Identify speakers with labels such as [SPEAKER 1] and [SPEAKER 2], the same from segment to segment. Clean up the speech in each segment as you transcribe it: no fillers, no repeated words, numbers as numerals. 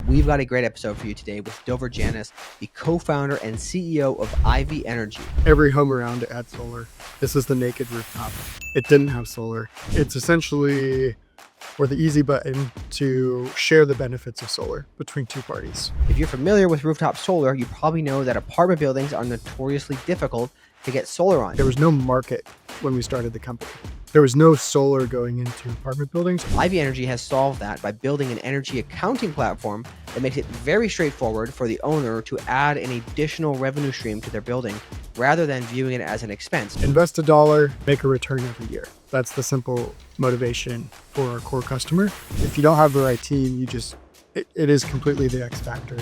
[SPEAKER 1] we've got a great episode for you today with Janis, the co-founder and CEO of IV Energy.
[SPEAKER 2] Every home around it had solar. This is the naked rooftop. It didn't have solar. It's essentially or the easy button to share the benefits of solar between two parties.
[SPEAKER 1] If you're familiar with rooftop solar, you probably know that apartment buildings are notoriously difficult to get solar on.
[SPEAKER 2] There was no market when we started the company. There was no solar going into apartment buildings.
[SPEAKER 1] IV Energy has solved that by building an energy accounting platform that makes it very straightforward for the owner to add an additional revenue stream to their building rather than viewing it as an expense.
[SPEAKER 2] Invest $1, make a return every year. That's the simple motivation for our core customer. If you don't have the right team, it is completely the X factor.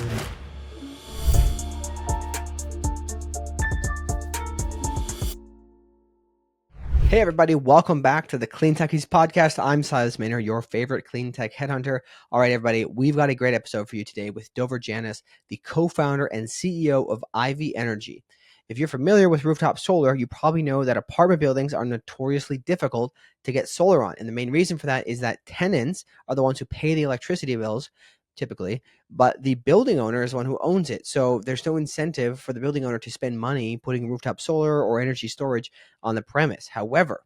[SPEAKER 1] Hey everybody, welcome back to the Clean Techies podcast. I'm Silas Maynor, your favorite clean tech headhunter. All right, everybody, we've got a great episode for you today with Janis, the co-founder and CEO of IV Energy. If you're familiar with rooftop solar, you probably know that apartment buildings are notoriously difficult to get solar on. And the main reason for that is that tenants are the ones who pay the electricity bills typically, but the building owner is the one who owns it. So there's no incentive for the building owner to spend money putting rooftop solar or energy storage on the premise. However,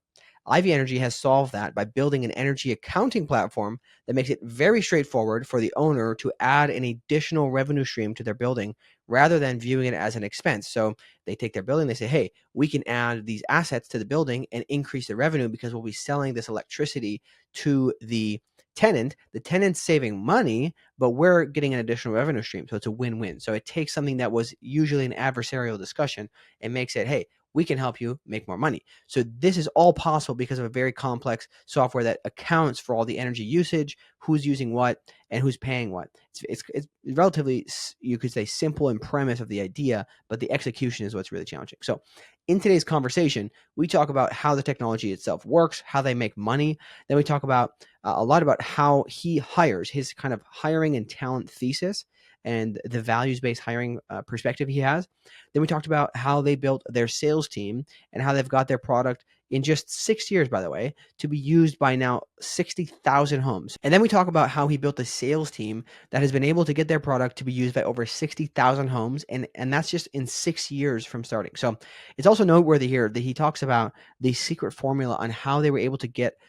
[SPEAKER 1] IV Energy has solved that by building an energy accounting platform that makes it very straightforward for the owner to add an additional revenue stream to their building rather than viewing it as an expense. So they take their building, they say, hey, we can add these assets to the building and increase the revenue because we'll be selling this electricity to the tenant. The tenant's saving money, but we're getting an additional revenue stream. So it's a win-win. So it takes something that was usually an adversarial discussion and makes it, hey, we can help you make more money. So this is all possible because of a very complex software that accounts for all the energy usage, who's using what, and who's paying what. It's relatively, you could say, simple in premise of the idea, but the execution is what's really challenging. So in today's conversation, we talk about how the technology itself works, how they make money. Then we talk about a lot about how he hires, his kind of hiring and talent thesis, and the values-based hiring perspective he has. Then we talked about how they built their sales team and how they've got their product in just 6 years, by the way, to be used by now 60,000 homes. And then we talk about how he built a sales team that has been able to get their product to be used by over 60,000 homes. And that's just in 6 years from starting. So it's also noteworthy here that he talks about the secret formula on how they were able to get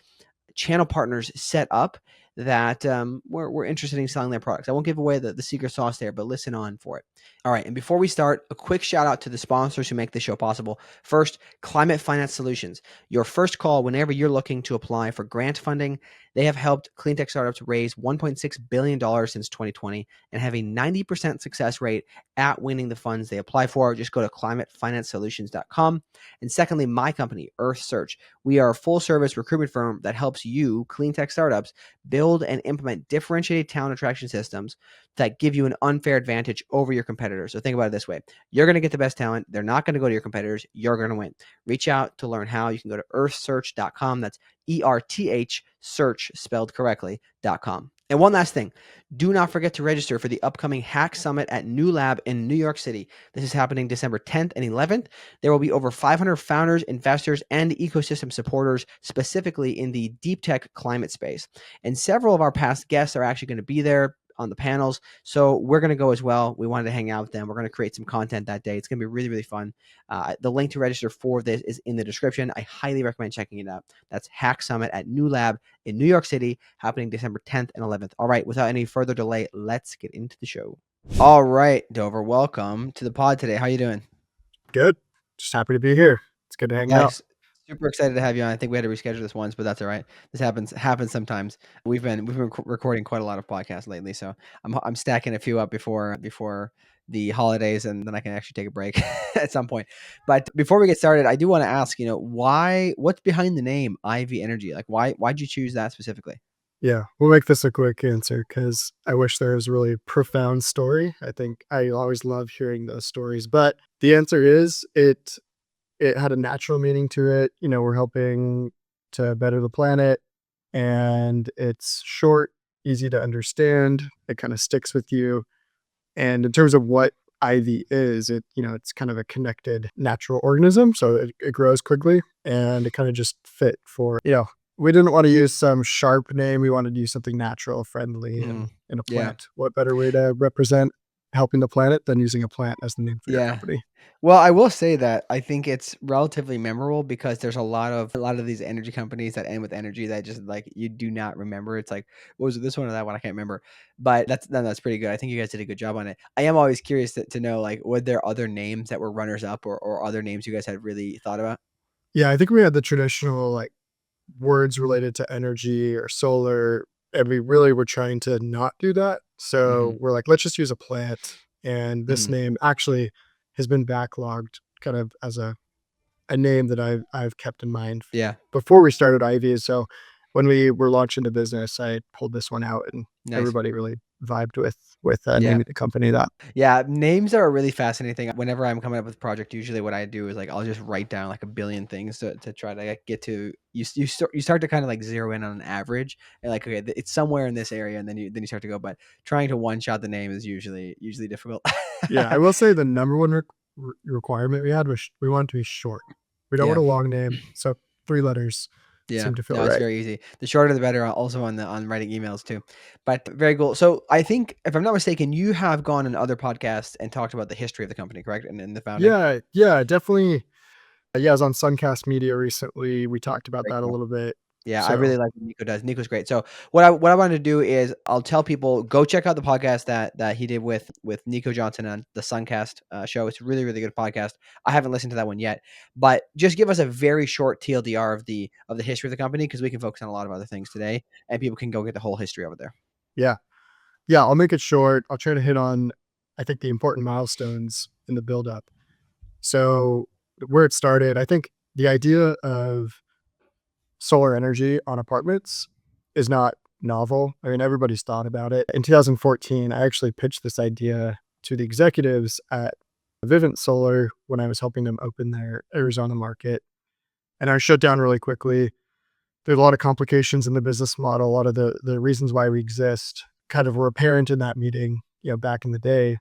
[SPEAKER 1] channel partners set up that we're interested in selling their products. I won't give away the secret sauce there, but listen on for it. All right. And before we start, a quick shout out to the sponsors who make this show possible. First, Climate Finance Solutions, your first call whenever you're looking to apply for grant funding. They have helped clean tech startups raise $1.6 billion since 2020 and have a 90% success rate at winning the funds they apply for. Just go to climatefinancesolutions.com. And secondly, my company, Earth Search. We are a full service recruitment firm that helps you, clean tech startups, build and implement differentiated talent attraction systems that give you an unfair advantage over your competitors. So think about it this way. You're going to get the best talent. They're not going to go to your competitors. You're going to win. Reach out to learn how. You can go to earthsearch.com. That's ERTH search spelled correctly.com. And one last thing, do not forget to register for the upcoming Hack Summit at New Lab in New York City. This is happening December 10th and 11th. There will be over 500 founders, investors, and ecosystem supporters, specifically in the deep tech climate space. And several of our past guests are actually going to be there on the panels. So we're going to go as well. We wanted to hang out with them. We're going to create some content that day. It's going to be really, really fun. The link to register for this is in the description. I highly recommend checking it out. That's Hack Summit at New Lab in New York City, happening December 10th and 11th. All right, without any further delay, let's get into the show. All right, Dover, welcome to the pod today. How you doing?
[SPEAKER 2] Good. Just happy to be here. It's good to hang out.
[SPEAKER 1] Super excited to have you on. I think we had to reschedule this once, but that's all right. This happens sometimes. We've been recording quite a lot of podcasts lately, so I'm stacking a few up before the holidays, and then I can actually take a break at some point. But before we get started, I do want to ask, what's behind the name IV Energy? Like, why'd you choose that specifically?
[SPEAKER 2] Yeah, we'll make this a quick answer because I wish there was a really profound story. I think I always love hearing those stories, but the answer is it had a natural meaning to it. We're helping to better the planet, and it's short, easy to understand. It kind of sticks with you. And in terms of what ivy is, it's kind of a connected natural organism. So it grows quickly, and it kind of just fit for, we didn't want to use some sharp name. We wanted to use something natural, friendly,
[SPEAKER 1] Mhm.
[SPEAKER 2] and in a
[SPEAKER 1] Yeah.
[SPEAKER 2] plant. What better way to represent helping the planet than using a plant as the name for your
[SPEAKER 1] Yeah.
[SPEAKER 2] company?
[SPEAKER 1] Well, I will say that I think it's relatively memorable because there's a lot of these energy companies that end with energy that just like you do not remember. It's like, what was it, this one or that one? I can't remember. But that's pretty good. I think you guys did a good job on it. I am always curious to know like were there other names that were runners up or other names you guys had really thought about?
[SPEAKER 2] Yeah, I think we had the traditional like words related to energy or solar, and we really were trying to not do that.
[SPEAKER 1] Hmm.
[SPEAKER 2] So we're like, let's just use a plant. And this
[SPEAKER 1] Hmm.
[SPEAKER 2] name actually has been backlogged kind of as a name that I've kept in mind
[SPEAKER 1] Yeah.
[SPEAKER 2] before we started Ivy. So when we were launching the business, I pulled this one out, and
[SPEAKER 1] Nice.
[SPEAKER 2] everybody really vibed with
[SPEAKER 1] Yeah.
[SPEAKER 2] naming the company that.
[SPEAKER 1] Yeah, names are a really fascinating thing. Whenever I'm coming up with a project, usually what I do is like I'll just write down like a billion things to try to like, get to you start to kind of like zero in on an average and like okay it's somewhere in this area and then you start to go but trying to one shot the name is usually difficult.
[SPEAKER 2] Yeah, I will say the number one requirement we had was we want it to be short. We don't want
[SPEAKER 1] Yeah.
[SPEAKER 2] a long name, so 3 letters
[SPEAKER 1] Yeah,
[SPEAKER 2] seemed to feel
[SPEAKER 1] no, it's
[SPEAKER 2] right.
[SPEAKER 1] very easy. The shorter the better. Also on writing emails too, but very cool. So I think if I'm not mistaken, you have gone on other podcasts and talked about the history of the company, correct? And the founding.
[SPEAKER 2] Yeah, yeah, definitely. Yeah, I was on Suncast Media recently. We talked about
[SPEAKER 1] Very
[SPEAKER 2] that a
[SPEAKER 1] cool.
[SPEAKER 2] little bit.
[SPEAKER 1] Yeah, I
[SPEAKER 2] So
[SPEAKER 1] really like what Nico does. Nico's great. So what I want to do is I'll tell people go check out the podcast that he did with Nico Johnson on the Suncast show. It's a really really good podcast. I haven't listened to that one yet, but just give us a very short TLDR of the history of the company because we can focus on a lot of other things today, and people can go get the whole history over there.
[SPEAKER 2] yeah, yeah, I'll make it short. I'll try to hit on, I think, the important milestones in the buildup. So where it started, I think the idea of solar energy on apartments is not novel. I mean, everybody's thought about it. In 2014, I actually pitched this idea to the executives at Vivint Solar when I was helping them open their Arizona market. And I was shut down really quickly. There's a lot of complications in the business model. A lot of the reasons why we exist kind of were apparent in that meeting, back in the day,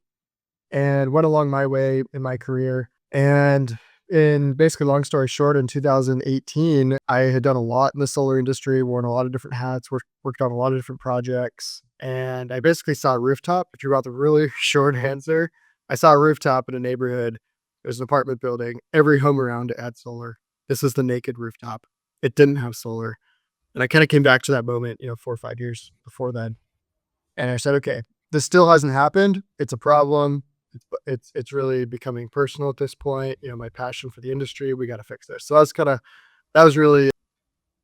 [SPEAKER 2] and went along my way in my career. And in basically, long story short, in 2018, I had done a lot in the solar industry, worn a lot of different hats, worked on a lot of different projects. And I basically saw a rooftop. If you want the really short answer, I saw a rooftop in a neighborhood. It was an apartment building. Every home around it had solar. This was the naked rooftop. It didn't have solar. And I kind of came back to that moment, 4 or 5 years before then. And I said, okay, this still hasn't happened. It's a problem. It's really becoming personal at this point. My passion for the industry. We got to fix this. So that was really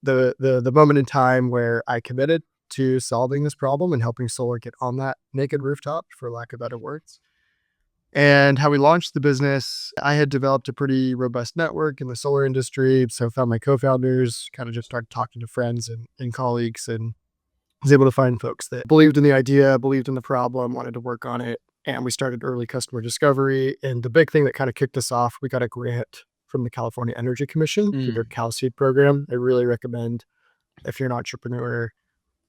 [SPEAKER 2] the moment in time where I committed to solving this problem and helping solar get on that naked rooftop, for lack of better words. And how we launched the business, I had developed a pretty robust network in the solar industry. So I found my co-founders, kind of just started talking to friends and colleagues, and was able to find folks that believed in the idea, believed in the problem, wanted to work on it. And we started early customer discovery. And the big thing that kind of kicked us off, we got a grant from the California Energy Commission through their
[SPEAKER 1] Mm,
[SPEAKER 2] CalSeed program. I really recommend, if you're an entrepreneur,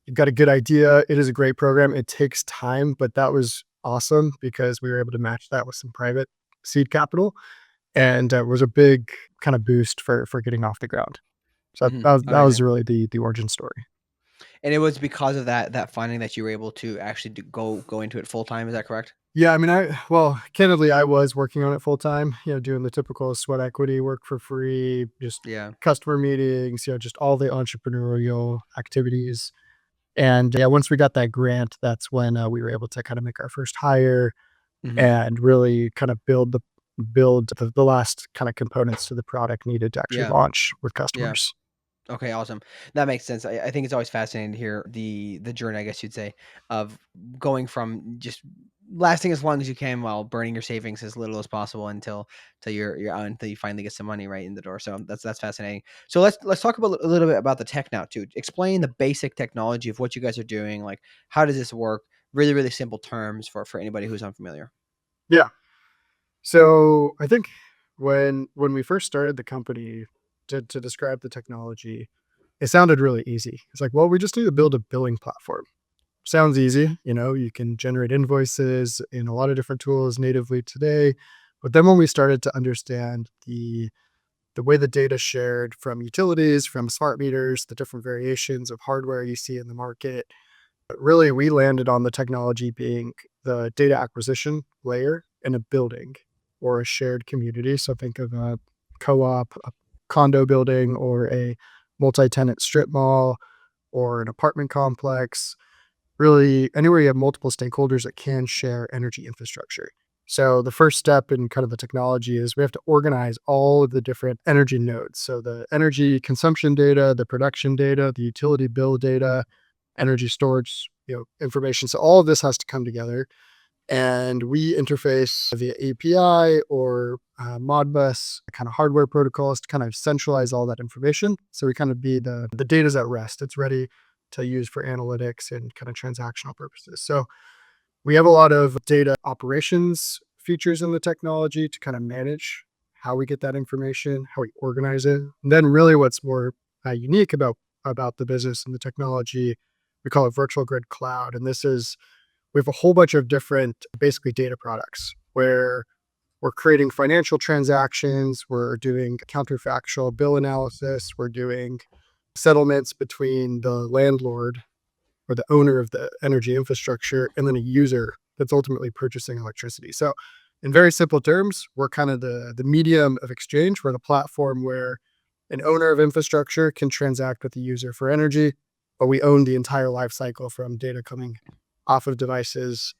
[SPEAKER 2] you've got a good idea. It is a great program. It takes time, but that was awesome because we were able to match that with some private seed capital, and was a big kind of boost for getting off the ground. So
[SPEAKER 1] mhm,
[SPEAKER 2] that was
[SPEAKER 1] amazing.
[SPEAKER 2] really the origin story.
[SPEAKER 1] And it was because of that finding that you were able to actually go into it full time. Is that correct?
[SPEAKER 2] Yeah, I mean, well, candidly, I was working on it full time, doing the typical sweat equity work for free, just
[SPEAKER 1] Yeah.
[SPEAKER 2] customer meetings, just all the entrepreneurial activities. And yeah, once we got that grant, that's when we were able to kind of make our first hire
[SPEAKER 1] Hmm.
[SPEAKER 2] and really kind of build the last kind of components to the product needed to actually
[SPEAKER 1] Yeah.
[SPEAKER 2] launch with
[SPEAKER 1] Yeah.
[SPEAKER 2] customers.
[SPEAKER 1] Okay, awesome. That makes sense. I think it's always fascinating to hear the journey, I guess you'd say, of going from just lasting as long as you can while burning your savings as little as possible until you're out until you finally get some money right in the door. So that's fascinating. So let's talk about a little bit about the tech now too. Explain the basic technology of what you guys are doing. Like how does this work? Really, really simple terms for anybody who's unfamiliar.
[SPEAKER 2] Yeah. So I think when we first started the company, to describe the technology, it sounded really easy. It's like, well, we just need to build a billing platform. Sounds easy, you can generate invoices in a lot of different tools natively today. But then when we started to understand the the way the data is shared from utilities, from smart meters, the different variations of hardware you see in the market. But really, we landed on the technology being the data acquisition layer in a building or a shared community. So think of a co-op, a condo building, or a multi-tenant strip mall, or an apartment complex. Really, anywhere you have multiple stakeholders that can share energy infrastructure. So the first step in kind of the technology is we have to organize all of the different energy nodes. So the energy consumption data, the production data, the utility bill data, energy storage, information. So all of this has to come together, and we interface via API or Modbus kind of hardware protocols to kind of centralize all that information. So we kind of be the data's at rest. It's ready to use for analytics and kind of transactional purposes. So we have a lot of data operations features in the technology to kind of manage how we get that information, how we organize it. And then really what's more unique about the business and the technology, we call it virtual grid cloud. And this is, we have a whole bunch of different basically data products where we're creating financial transactions, we're doing counterfactual bill analysis, we're doing settlements between the landlord or the owner of the energy infrastructure and then a user that's ultimately purchasing electricity. So in very simple terms, we're kind of the medium of exchange. We're the platform where an owner of infrastructure can transact with the user for energy, but we own the entire life cycle from data coming off of devices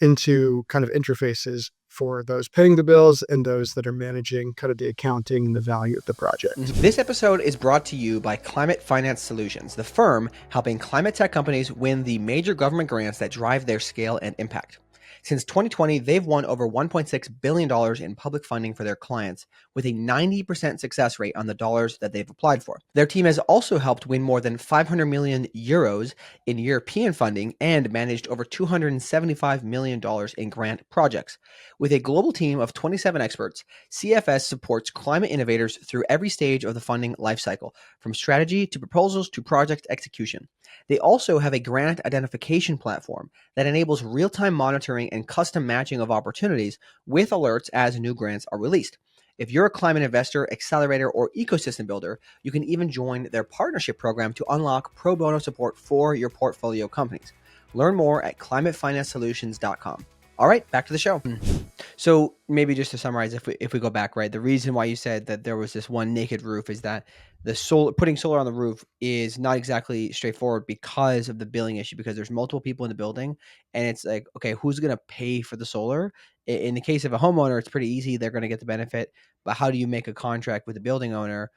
[SPEAKER 2] into kind of interfaces for those paying the bills and those that are managing kind of the accounting and the value of the project.
[SPEAKER 1] This episode is brought to you by Climate Finance Solutions, the firm helping climate tech companies win the major government grants that drive their scale and impact. Since 2020, they've won over $1.6 billion in public funding for their clients, with a 90% success rate on the dollars that they've applied for. Their team has also helped win more than 500 million euros in European funding and managed over $275 million in grant projects. With a global team of 27 experts, CFS supports climate innovators through every stage of the funding lifecycle, from strategy to proposals to project execution. They also have a grant identification platform that enables real-time monitoring and custom matching of opportunities with alerts as new grants are released. If you're a climate investor, accelerator, or ecosystem builder, you can even join their partnership program to unlock pro bono support for your portfolio companies. Learn more at climatefinancesolutions.com. All right, back to the show. So maybe just to summarize, if we go back, right, the reason why you said that there was this one naked roof is that putting solar on the roof is not exactly straightforward because of the billing issue, because there's multiple people in the building and it's like, okay, who's going to pay for the solar? In the case of a homeowner, it's pretty easy. They're going to get the benefit, but how do you make a contract with the building owner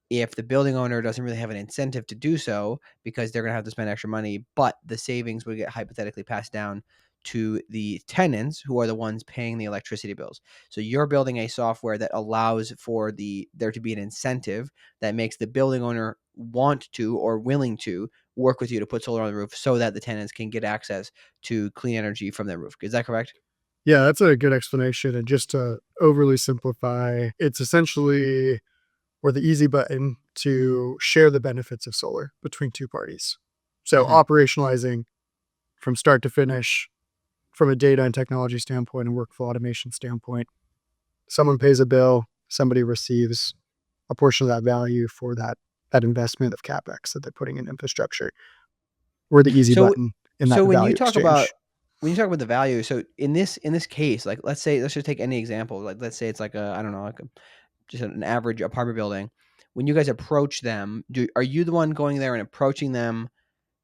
[SPEAKER 1] if the building owner doesn't really have an incentive to do so because they're going to have to spend extra money, but the savings would get hypothetically passed down to the tenants who are the ones paying the electricity bills. So you're building a software that allows for there to be an incentive that makes the building owner want to or willing to work with you to put solar on the roof so that the tenants can get access to clean energy from their roof. Is that correct?
[SPEAKER 2] Yeah, that's a good explanation. And just to overly simplify, it's essentially we're the easy button to share the benefits of solar between two parties. So
[SPEAKER 1] Mm-hmm.
[SPEAKER 2] operationalizing from start to finish, from a data and technology standpoint and workflow automation standpoint, someone pays a bill, somebody receives a portion of that value for that investment of CapEx that they're putting in infrastructure. We're the easy
[SPEAKER 1] So
[SPEAKER 2] button in that
[SPEAKER 1] so
[SPEAKER 2] value exchange.
[SPEAKER 1] when you talk about the value, so in this case, like let's just take any example. Like let's say it's like a I don't know, like just an average apartment building. When you guys approach them, are you the one going there and approaching them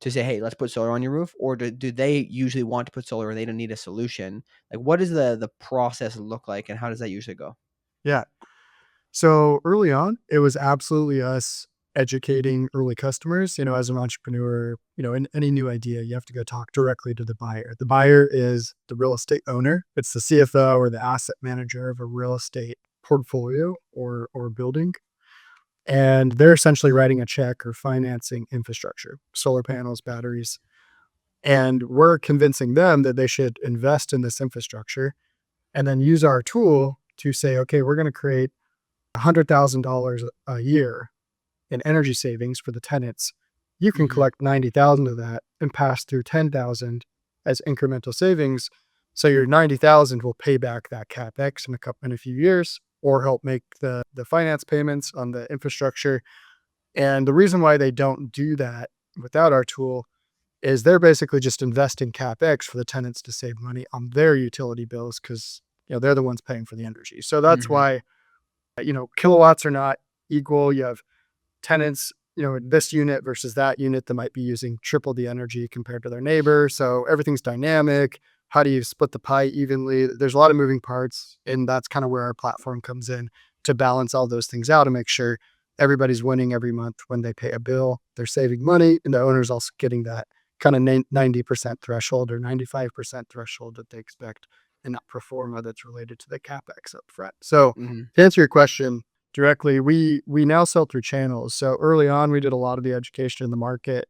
[SPEAKER 1] to say, "Hey, let's put solar on your roof," or do they usually want to put solar and they don't need a solution? Like, what does the process look like, and how does that usually go?
[SPEAKER 2] Yeah. So early on, it was absolutely us educating early customers. As an entrepreneur, in any new idea, you have to go talk directly to the buyer. The buyer is the real estate owner. It's the CFO or the asset manager of a real estate portfolio or building. And they're essentially writing a check or financing infrastructure, solar panels, batteries. And we're convincing them that they should invest in this infrastructure and then use our tool to say, okay, we're going to create $100,000 a year in energy savings for the tenants. You can
[SPEAKER 1] Mhm.
[SPEAKER 2] collect 90,000 of that and pass through 10,000 as incremental savings. So your 90,000 will pay back that CapEx in a few years. or help make the finance payments on the infrastructure. And the reason why they don't do that without our tool is they're basically just investing CapEx for the tenants to save money on their utility bills because they're the ones paying for the energy. So that's
[SPEAKER 1] Mhm.
[SPEAKER 2] why kilowatts are not equal. You have tenants, this unit versus that unit that might be using triple the energy compared to their neighbor. So everything's dynamic. How do you split the pie evenly? There's a lot of moving parts, and that's kind of where our platform comes in to balance all those things out and make sure everybody's winning every month when they pay a bill. They're saving money, and the owner's also getting that kind of 90% threshold or 95% threshold that they expect and not pro forma that's related to the CapEx up front. So
[SPEAKER 1] Mhm.
[SPEAKER 2] to answer your question, directly, we now sell through channels. So early on, we did a lot of the education in the market.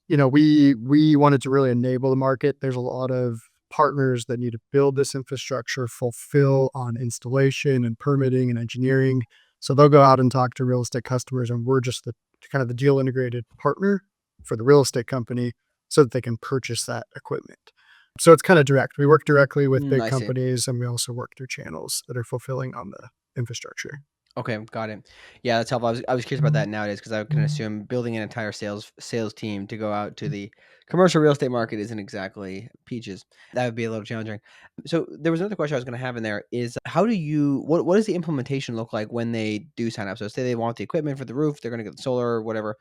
[SPEAKER 2] We wanted to really enable the market. There's a lot of partners that need to build this infrastructure, fulfill on installation and permitting and engineering. So they'll go out and talk to real estate customers, and we're just the kind of the deal integrated partner for the real estate company so that they can purchase that equipment. So it's kind of direct. We work directly with big
[SPEAKER 1] I see.
[SPEAKER 2] companies, and we also work through channels that are fulfilling on the infrastructure.
[SPEAKER 1] Okay, got it. Yeah, that's helpful. I was curious about that nowadays because I can assume building an entire sales team to go out to the commercial real estate market isn't exactly peaches. That would be a little challenging. So there was another question I was going to have in there is how do you what does the implementation look like when they do sign up? So say they want the equipment for the roof, they're going to get the solar or whatever.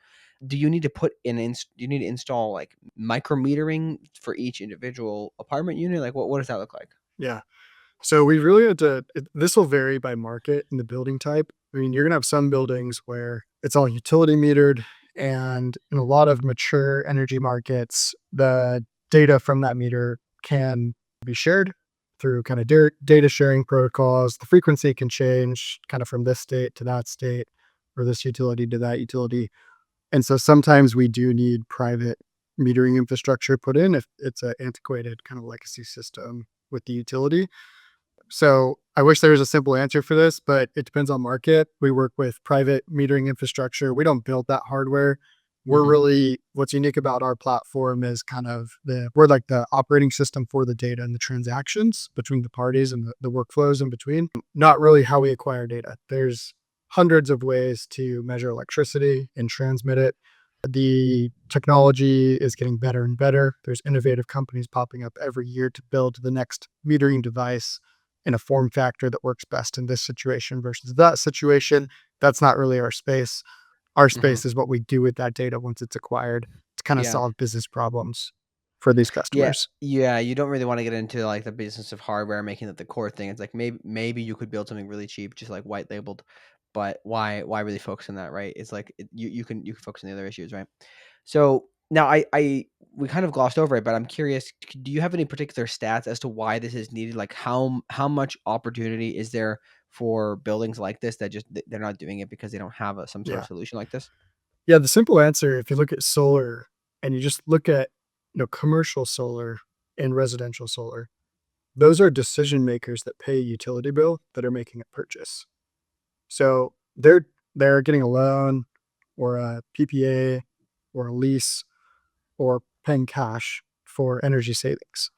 [SPEAKER 1] Do you need to do you need to install like micrometering for each individual apartment unit? Like what does that look like?
[SPEAKER 2] Yeah. So we really had to, this will vary by market and the building type. I mean, you're going to have some buildings where it's all utility metered, and in a lot of mature energy markets, the data from that meter can be shared through kind of data sharing protocols. The frequency can change kind of from this state to that state or this utility to that utility. And so sometimes we do need private metering infrastructure put in if it's an antiquated kind of legacy system with the utility. So I wish there was a simple answer for this, but it depends on market. We work with private metering infrastructure. We don't build that hardware.
[SPEAKER 1] Hmm.
[SPEAKER 2] What's unique about our platform is kind of we're like the operating system for the data and the transactions between the parties and the workflows in between, not really how we acquire data. There's hundreds of ways to measure electricity and transmit it. The technology is getting better and better. There's innovative companies popping up every year to build the next metering device in a form factor that works best in this situation versus that situation. That's not really our space. Our
[SPEAKER 1] Hmm.
[SPEAKER 2] space is what we do with that data once it's acquired to kind of
[SPEAKER 1] Yeah.
[SPEAKER 2] solve business problems for these
[SPEAKER 1] Yeah,
[SPEAKER 2] customers.
[SPEAKER 1] yeah, you don't really wanna get into, like, the business of hardware, making it the core thing. It's like maybe you could build something really cheap, just, like, white labeled, but why really focus on that, right? It's like you can focus on the other issues, right? So, now I we kind of glossed over it, but I'm curious, do you have any particular stats as to why this is needed? Like, how much opportunity is there for buildings like this that just they're not doing it because they don't have some sort of
[SPEAKER 2] Yeah.
[SPEAKER 1] solution like this?
[SPEAKER 2] Yeah. The simple answer, if you look at solar and you just look at, commercial solar and residential solar, those are decision makers that pay a utility bill that are making a purchase. So they're getting a loan or a PPA or a lease or paying cash for energy savings.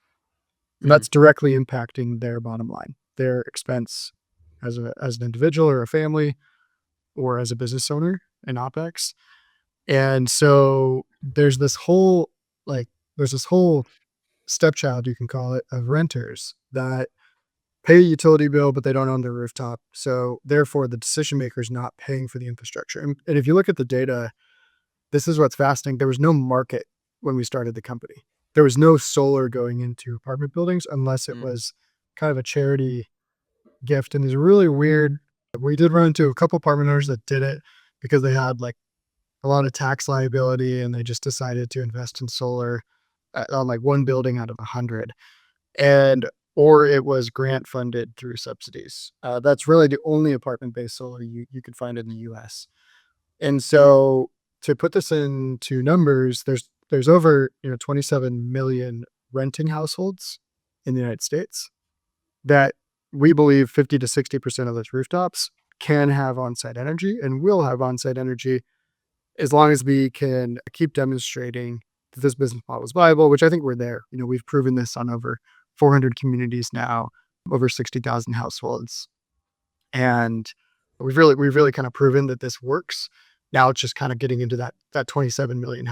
[SPEAKER 2] And
[SPEAKER 1] Mhm,
[SPEAKER 2] that's directly impacting their bottom line, their expense as an individual or a family or as a business owner in OpEx. And so like there's this whole stepchild, you can call it, of renters that pay a utility bill, but they don't own their rooftop. So therefore the decision maker is not paying for the infrastructure. And if you look at the data, this is what's fascinating. There was no market when we started the company. There was no solar going into apartment buildings unless it
[SPEAKER 1] mhm,
[SPEAKER 2] was kind of a charity gift. And it's really weird. We did run into a couple apartment owners that did it because they had like a lot of tax liability and they just decided to invest in solar on like one building out of 100. And or it was grant funded through subsidies. That's really the only apartment based solar you could find in the US. And so to put this into numbers, there's over 27 million renting households in the United States that we believe 50 to 60% of those rooftops can have on-site energy and will have on-site energy as long as we can keep demonstrating that this business model is viable, which I think we're there. We've proven this on over 400 communities now, over 60,000 households. And we've really kind of proven that this works. Now it's just kind of getting into that 27 million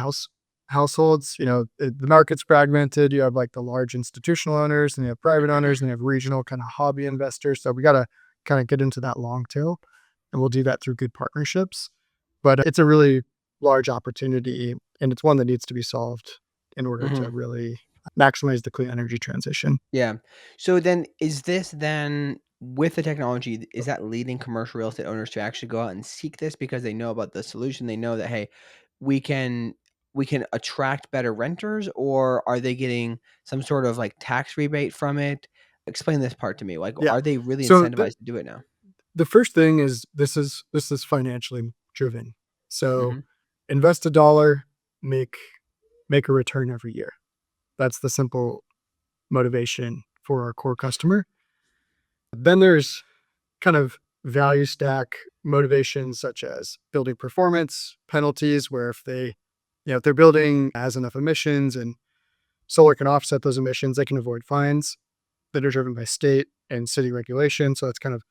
[SPEAKER 2] households. The market's fragmented. You have like the large institutional owners, and you have private owners, and you have regional kind of hobby investors. So we got to kind of get into that long tail, and we'll do that through good partnerships. But it's a really large opportunity, and it's one that needs to be solved in order to
[SPEAKER 1] Mhm.
[SPEAKER 2] really maximize the clean energy transition.
[SPEAKER 1] Yeah. So then is this then with the technology, is that leading commercial real estate owners to actually go out and seek this because they know about the solution? They know that, hey, we can we can attract better renters, or are they getting some sort of like tax rebate from it? Explain this part to me. Like,
[SPEAKER 2] Yeah.
[SPEAKER 1] are they really
[SPEAKER 2] So
[SPEAKER 1] incentivized to do it now?
[SPEAKER 2] the first thing is this is financially driven. So
[SPEAKER 1] Hmm.
[SPEAKER 2] invest a dollar, make make a return every year. That's the simple motivation for our core customer. Then there's kind of value stack motivations such as building performance penalties, where if their building has enough emissions and solar can offset those emissions, they can avoid fines that are driven by state and city regulation. So it's kind of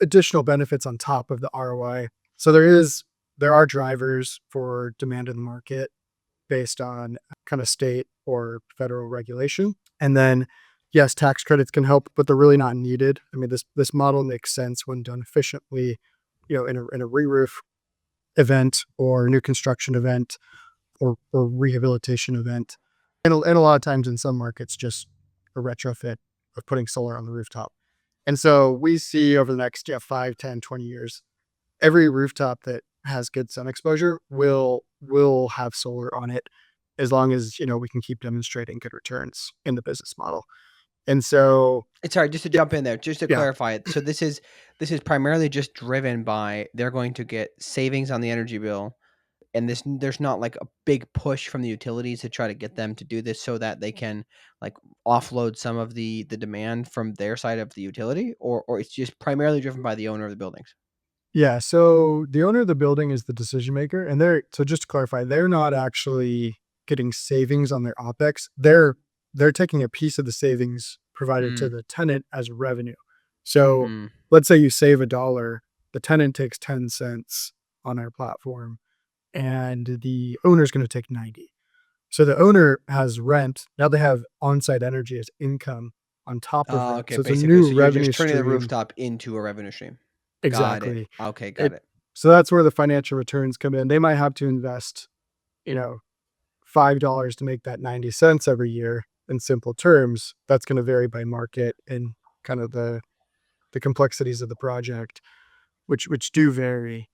[SPEAKER 2] additional benefits on top of the ROI. So there are drivers for demand in the market based on kind of state or federal regulation. And then yes, tax credits can help, but they're really not needed. I mean, this model makes sense when done efficiently, in a re-roof event or new construction event or rehabilitation event. And a lot of times in some markets, just a retrofit of putting solar on the rooftop. And so we see over the next 5, 10, 20 years, every rooftop that has good sun exposure will have solar on it, as long as we can keep demonstrating good returns in the business model. And so
[SPEAKER 1] And sorry, just to
[SPEAKER 2] yeah,
[SPEAKER 1] jump in there, just to
[SPEAKER 2] yeah,
[SPEAKER 1] clarify it. So this is primarily just driven by they're going to get savings on the energy bill, and there's not like a big push from the utilities to try to get them to do this so that they can like offload some of the demand from their side of the utility, or it's just primarily driven by the owner of the buildings.
[SPEAKER 2] yeah. So the owner of the building is the decision maker, and so just to clarify, they're not actually getting savings on their OpEx. They're taking a piece of the savings provided to
[SPEAKER 1] Mm.
[SPEAKER 2] the tenant as revenue. So
[SPEAKER 1] Mm.
[SPEAKER 2] let's say you save a dollar, the tenant takes 10 cents on our platform, and the owner is going to take 90. So the owner has rent. Now they have on-site energy as income on top of
[SPEAKER 1] Oh,
[SPEAKER 2] rent.
[SPEAKER 1] okay,
[SPEAKER 2] So it's a
[SPEAKER 1] basically,
[SPEAKER 2] new
[SPEAKER 1] so you're
[SPEAKER 2] revenue
[SPEAKER 1] just turning the
[SPEAKER 2] stream.
[SPEAKER 1] rooftop into a revenue stream. Got it.
[SPEAKER 2] Exactly.
[SPEAKER 1] Okay, got
[SPEAKER 2] It
[SPEAKER 1] it.
[SPEAKER 2] so that's where the financial returns come in. They might have to invest, you know, $5 to make that 90 cents every year. In simple terms, that's going to vary by market and kind of the complexities of the project, which do vary.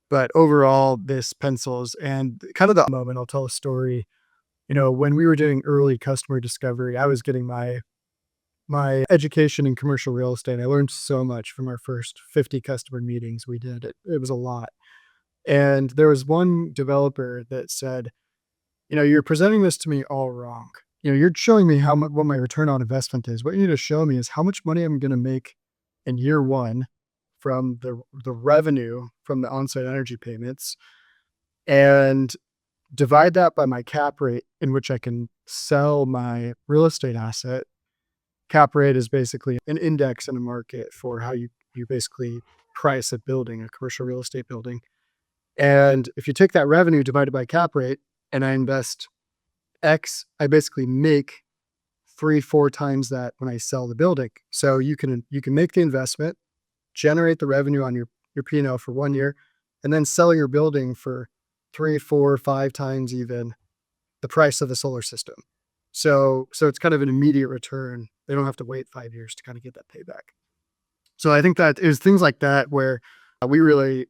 [SPEAKER 2] But overall, this pencils. And kind of the moment, I'll tell a story. When we were doing early customer discovery, I was getting my education in commercial real estate. I learned so much from our first 50 customer meetings we did. It was a lot. And there was one developer that said, "You're presenting this to me all wrong. You're showing me how much what my return on investment is. What you need to show me is how much money I'm going to make in year one from the revenue from the on-site energy payments, and divide that by my cap rate in which I can sell my real estate asset." Cap rate is basically an index in a market for how you basically price a building, a commercial real estate building. And if you take that revenue divided by cap rate and I invest X, I basically make 3, 4 times that when I sell the building. So you can make the investment, generate the revenue on your P&L for 1 year, and then sell your building for 3, 4, 5 times even the price of the solar system. So it's kind of an immediate return. They don't have to wait 5 years to kind of get that payback. So I think that it was things like that where we really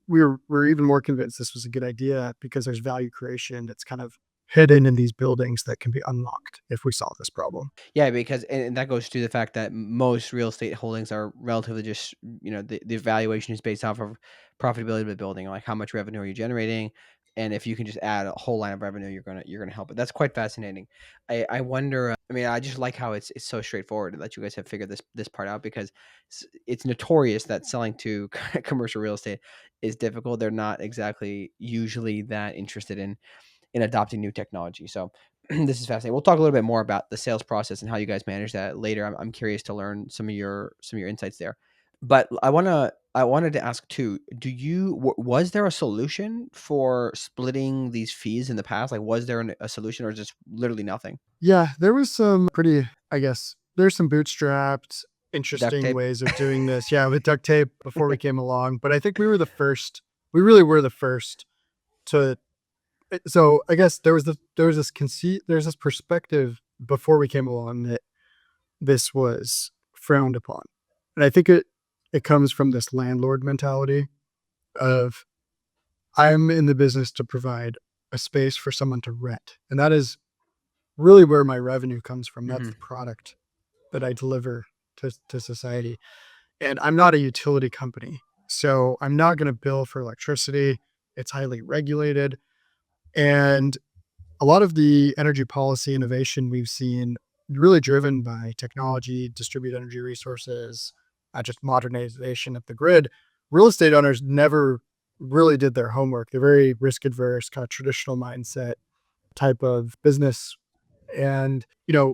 [SPEAKER 2] we're even more convinced this was a good idea because there's value creation that's kind of hidden in these buildings that can be unlocked if we solve this problem.
[SPEAKER 1] Yeah, because and that goes to the fact that most real estate holdings are relatively just, the valuation is based off of profitability of the building, like how much revenue are you generating, and if you can just add a whole line of revenue, you're gonna help it. That's quite fascinating. I wonder. I mean, I just like how it's so straightforward that you guys have figured this part out because it's notorious that selling to commercial real estate is difficult. They're not exactly usually that interested in adopting new technology. So this is fascinating. We'll talk a little bit more about the sales process and how you guys manage that later. I'm curious to learn some of your insights there. But I wanted to ask too, was there a solution for splitting these fees in the past? Like, was there a solution, or just literally nothing?
[SPEAKER 2] Yeah, there was some pretty, I guess, there's some bootstrapped,
[SPEAKER 1] Duct
[SPEAKER 2] interesting
[SPEAKER 1] tape?
[SPEAKER 2] ways of doing this. Yeah, with duct tape before we came along. But I think we were the first, we really were the first to, so I guess there was this conceit, there's this perspective before we came along that this was frowned upon. And I think it comes from this landlord mentality of I'm in the business to provide a space for someone to rent. And that is really where my revenue comes from. That's
[SPEAKER 1] Mhm.
[SPEAKER 2] the product that I deliver to society. And I'm not a utility company. So I'm not going to bill for electricity. It's highly regulated. And a lot of the energy policy innovation we've seen really driven by technology, distributed energy resources, just modernization of the grid. Real estate owners never really did their homework. They're very risk adverse, kind of traditional mindset type of business. And,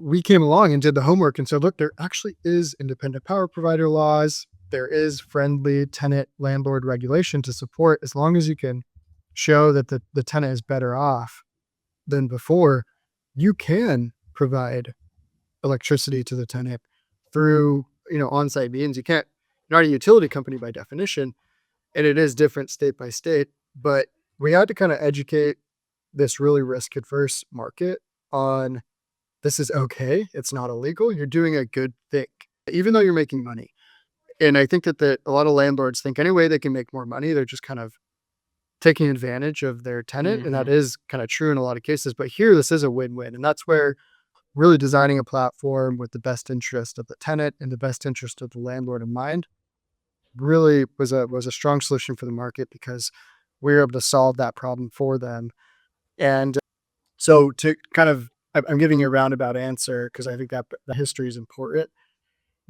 [SPEAKER 2] we came along and did the homework and said, look, there actually is independent power provider laws. There is friendly tenant landlord regulation to support as long as you can show that the tenant is better off than before, you can provide electricity to the tenant through, on-site means. You're not a utility company by definition, and it is different state by state, but we had to kind of educate this really risk adverse market on this is okay. It's not illegal. You're doing a good thing, even though you're making money. And I think that a lot of landlords think any way they can make more money, they're just kind of taking advantage of their tenant. And that
[SPEAKER 1] Mhm.
[SPEAKER 2] is kind of true in a lot of cases. But here, this is a win win. And that's where really designing a platform with the best interest of the tenant and the best interest of the landlord in mind really was a strong solution for the market because we were able to solve that problem for them. And so to kind of I'm giving you a roundabout answer because I think that the history is important.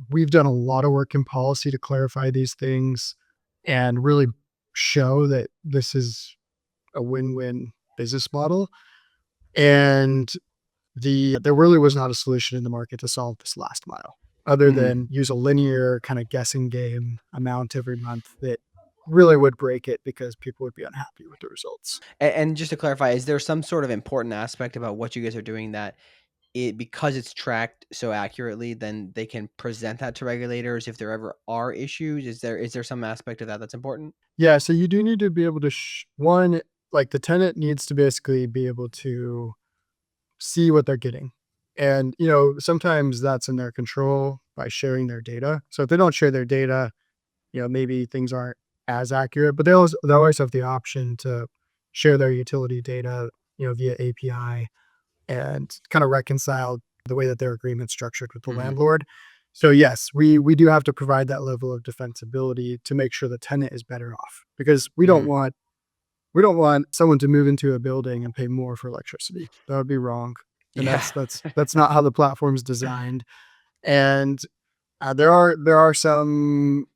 [SPEAKER 2] We've done a lot of work in policy to clarify these things and really show that this is a win-win business model. And there really was not a solution in the market to solve this last mile other
[SPEAKER 1] Mhm.
[SPEAKER 2] than use a linear kind of guessing game amount every month that really would break it because people would be unhappy with the results.
[SPEAKER 1] And just to clarify, is there some sort of important aspect about what you guys are doing that because it's tracked so accurately, then they can present that to regulators if there ever are issues? Is there some aspect of that that's important?
[SPEAKER 2] Yeah, so you do need to be able to one, like the tenant needs to basically be able to see what they're getting. And, sometimes that's in their control by sharing their data. So if they don't share their data, maybe things aren't as accurate, but they always have the option to share their utility data, via API and kind of reconcile the way that their agreement's structured with the
[SPEAKER 1] Mhm.
[SPEAKER 2] landlord. So yes, we do have to provide that level of defensibility to make sure the tenant is better off because
[SPEAKER 1] Mhm.
[SPEAKER 2] we don't want someone to move into a building and pay more for electricity. That would be wrong. And
[SPEAKER 1] Yeah.
[SPEAKER 2] that's not how the platform's designed. And there are some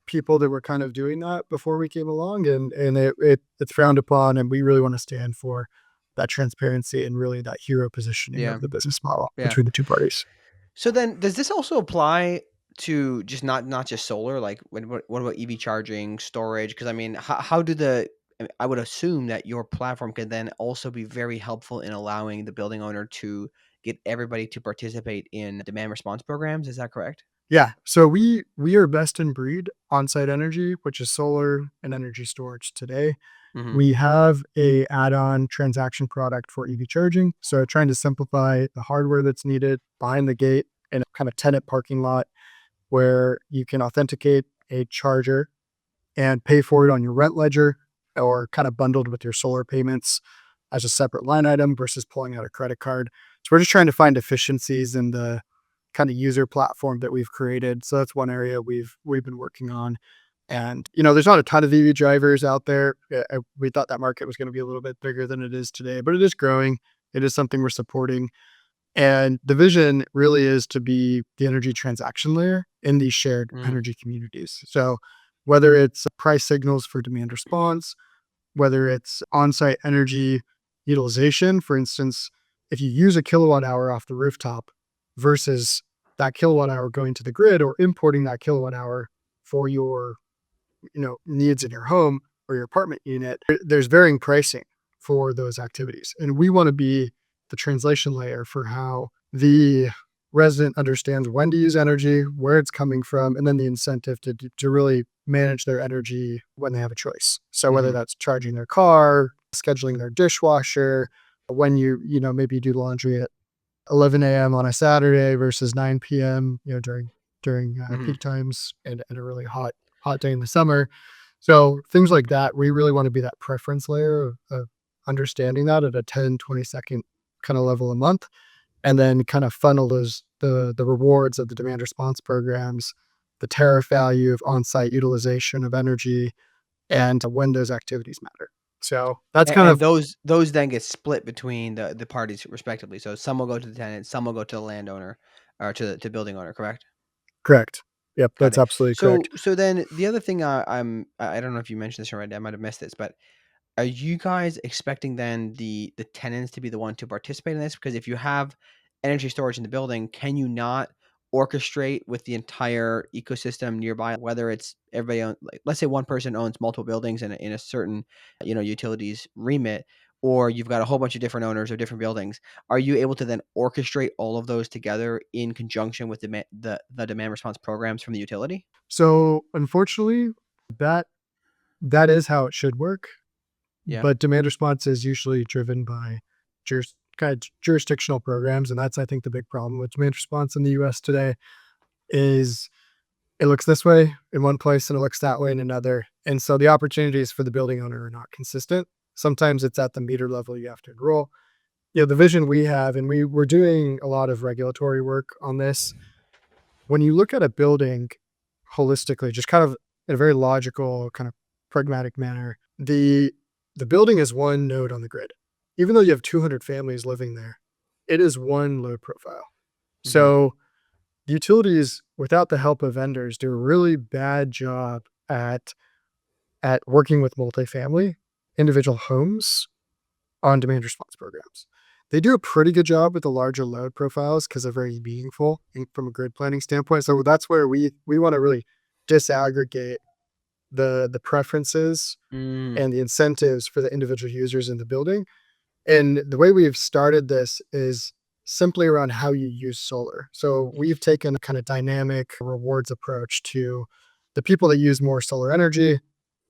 [SPEAKER 2] people that were kind of doing that before we came along, and it's frowned upon. And we really want to stand for that transparency and really that hero positioning
[SPEAKER 1] Yeah.
[SPEAKER 2] of the business model
[SPEAKER 1] Yeah.
[SPEAKER 2] between the two parties.
[SPEAKER 1] So then, does this also apply to just not just solar? Like, what about EV charging, storage? Because I mean, how do I would assume that your platform could then also be very helpful in allowing the building owner to get everybody to participate in demand response programs. Is that correct?
[SPEAKER 2] Yeah. So we are best in breed on-site energy, which is solar and energy storage today.
[SPEAKER 1] Hmm.
[SPEAKER 2] We have a add-on transaction product for EV charging. So trying to simplify the hardware that's needed behind the gate in a kind of tenant parking lot where you can authenticate a charger and pay for it on your rent ledger or kind of bundled with your solar payments as a separate line item versus pulling out a credit card. So we're just trying to find efficiencies in the kind of user platform that we've created. So that's one area we've been working on. And there's not a ton of EV drivers out there. We thought that market was going to be a little bit bigger than it is today, but it is growing. It is something we're supporting. And the vision really is to be the energy transaction layer in these shared
[SPEAKER 1] Mm.
[SPEAKER 2] energy communities. So whether it's price signals for demand response, whether it's on-site energy utilization, for instance, if you use a kilowatt hour off the rooftop versus that kilowatt hour going to the grid or importing that kilowatt hour, for your needs in your home or your apartment unit, there's varying pricing for those activities. And we want to be the translation layer for how the resident understands when to use energy, where it's coming from, and then the incentive to really manage their energy when they have a choice. So whether
[SPEAKER 1] Hmm.
[SPEAKER 2] that's charging their car, scheduling their dishwasher, when maybe do laundry at 11 a.m. on a Saturday versus 9 p.m. During
[SPEAKER 1] Hmm.
[SPEAKER 2] peak times and a really hot day in the summer. So things like that, we really want to be that preference layer of understanding that at a 10-20 second kind of level a month, and then kind of funnel the rewards of the demand response programs, the tariff value of on-site utilization of energy, and when those activities matter. So that's kind
[SPEAKER 1] And
[SPEAKER 2] of
[SPEAKER 1] those then get split between the parties respectively. So some will go to the tenant, some will go to the landowner or to the building owner. Correct?
[SPEAKER 2] correct. Yep,
[SPEAKER 1] Got
[SPEAKER 2] that's
[SPEAKER 1] it.
[SPEAKER 2] absolutely
[SPEAKER 1] So
[SPEAKER 2] correct.
[SPEAKER 1] so then the other thing I don't know if you mentioned this already. I might have missed this, but are you guys expecting then the tenants to be the one to participate in this? Because if you have energy storage in the building, can you not orchestrate with the entire ecosystem nearby? Whether it's everybody like let's say one person owns multiple buildings in a certain utilities remit, or you've got a whole bunch of different owners of different buildings. Are you able to then orchestrate all of those together in conjunction with the demand response programs from the utility?
[SPEAKER 2] So unfortunately, that that is how it should work,
[SPEAKER 1] Yeah.
[SPEAKER 2] but demand response is usually driven by jurisdictional programs, and that's I think the big problem with demand response in the U.S. today is it looks this way in one place and it looks that way in another, and so the opportunities for the building owner are not consistent. Sometimes it's at the meter level you have to enroll. The vision we have, and we're doing a lot of regulatory work on this. When you look at a building holistically, just kind of in a very logical, kind of pragmatic manner, the building is one node on the grid. Even though you have 200 families living there, it is one load profile.
[SPEAKER 1] Hmm.
[SPEAKER 2] So utilities, without the help of vendors, do a really bad job at working with multifamily individual homes on demand response programs. They do a pretty good job with the larger load profiles because they're very meaningful from a grid planning standpoint. So that's where we want to really disaggregate the preferences
[SPEAKER 1] Mm.
[SPEAKER 2] and the incentives for the individual users in the building. And the way we've started this is simply around how you use solar. So we've taken a kind of dynamic rewards approach to the people that use more solar energy.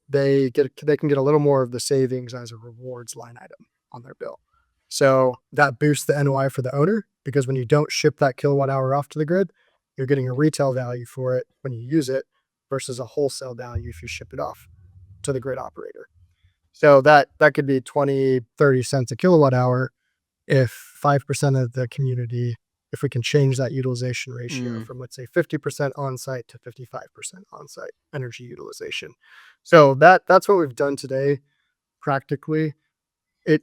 [SPEAKER 2] They can get a little more of the savings as a rewards line item on their bill. So that boosts the NOI for the owner because when you don't ship that kilowatt hour off to the grid, you're getting a retail value for it when you use it versus a wholesale value if you ship it off to the grid operator. So that could be 20, 30 cents a kilowatt hour if 5% of the community, if we can change that utilization ratio
[SPEAKER 1] Mm.
[SPEAKER 2] from, let's say, 50% on-site to 55% on-site energy utilization. So that's what we've done today practically.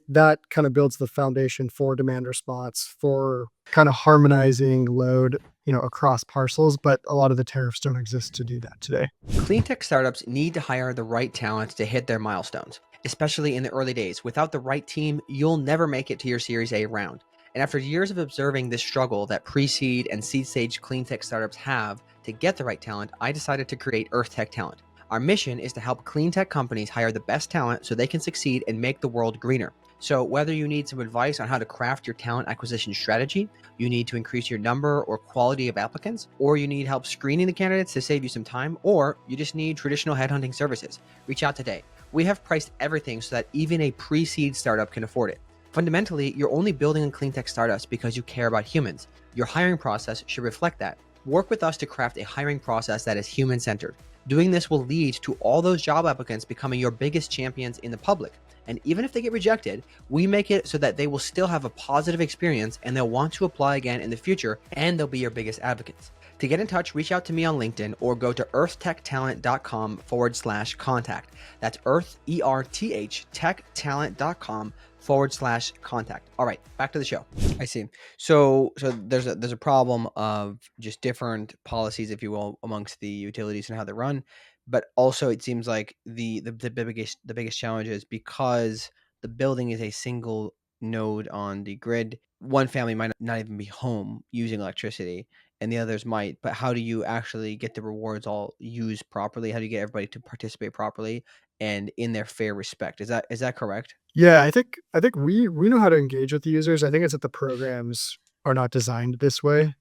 [SPEAKER 2] That kind of builds the foundation for demand response, for kind of harmonizing load, across parcels, but a lot of the tariffs don't exist to do that today.
[SPEAKER 1] Clean tech startups need to hire the right talent to hit their milestones, especially in the early days. Without the right team, you'll never make it to your Series A round. And after years of observing this struggle that pre-seed and seed stage clean tech startups have to get the right talent, I decided to create Earth Tech Talent. Our mission is to help clean tech companies hire the best talent so they can succeed and make the world greener. So, whether you need some advice on how to craft your talent acquisition strategy, you need to increase your number or quality of applicants, or you need help screening the candidates to save you some time, or you just need traditional headhunting services, reach out today. We have priced everything so that even a pre-seed startup can afford it. Fundamentally, you're only building on clean tech startups because you care about humans. Your hiring process should reflect that. Work with us to craft a hiring process that is human-centered. Doing this will lead to all those job applicants becoming your biggest champions in the public. And even if they get rejected, we make it so that they will still have a positive experience and they'll want to apply again in the future and they'll be your biggest advocates. To get in touch, reach out to me on LinkedIn or go to earthtechtalent.com/contact. That's Earth, ERTH, techtalent.com/contact. All right, back to the show. I see. So there's a problem of just different policies, if you will, amongst the utilities and how they're run, but also it seems like the biggest challenge is because the building is a single node on the grid. One family might not even be home using electricity, and the others might, but how do you actually get the rewards all used properly? How do you get everybody to participate properly and in their fair respect? Is that correct?
[SPEAKER 2] Yeah, I think we know how to engage with the users. I think it's that the programs are not designed this way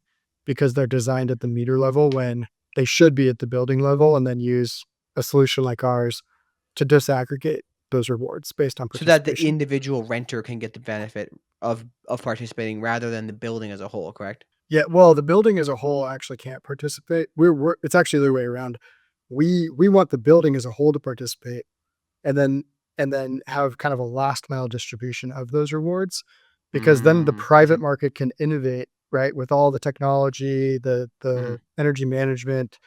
[SPEAKER 2] because they're designed at the meter level when they should be at the building level, and then use a solution like ours to disaggregate those rewards based on
[SPEAKER 1] So that the
[SPEAKER 2] participation.
[SPEAKER 1] individual renter can get the benefit of participating rather than the building as a whole, correct?
[SPEAKER 2] Yeah, well, the building as a whole actually can't participate. We're it's actually the other way around. We want the building as a whole to participate, and then have kind of a last mile distribution of those rewards, because then the private
[SPEAKER 1] Mhm,
[SPEAKER 2] market can innovate, right, with all the technology, the
[SPEAKER 1] mhm.
[SPEAKER 2] energy management,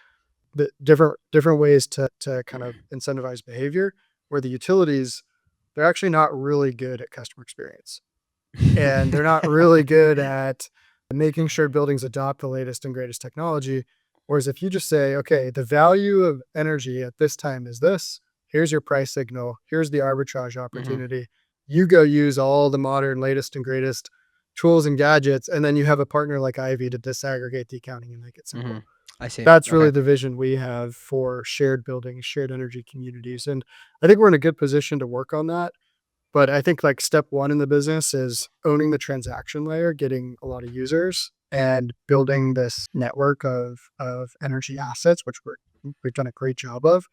[SPEAKER 2] the different ways to kind of incentivize behavior, where the utilities, they're actually not really good at customer experience, and they're not really good at making sure buildings adopt the latest and greatest technology. Whereas if you just say, okay, the value of energy at this time is this, here's your price signal, here's the arbitrage
[SPEAKER 1] Mhm,
[SPEAKER 2] opportunity, you go use all the modern, latest, and greatest tools and gadgets, and then you have a partner like Ivy to disaggregate the accounting and make it simple.
[SPEAKER 1] mhm. I see.
[SPEAKER 2] That's really
[SPEAKER 1] Okay.
[SPEAKER 2] the vision we have for shared buildings, shared energy communities. And I think we're in a good position to work on that. But I think like step one in the business is owning the transaction layer, getting a lot of users, and building this network of energy assets, which we've done a great job of.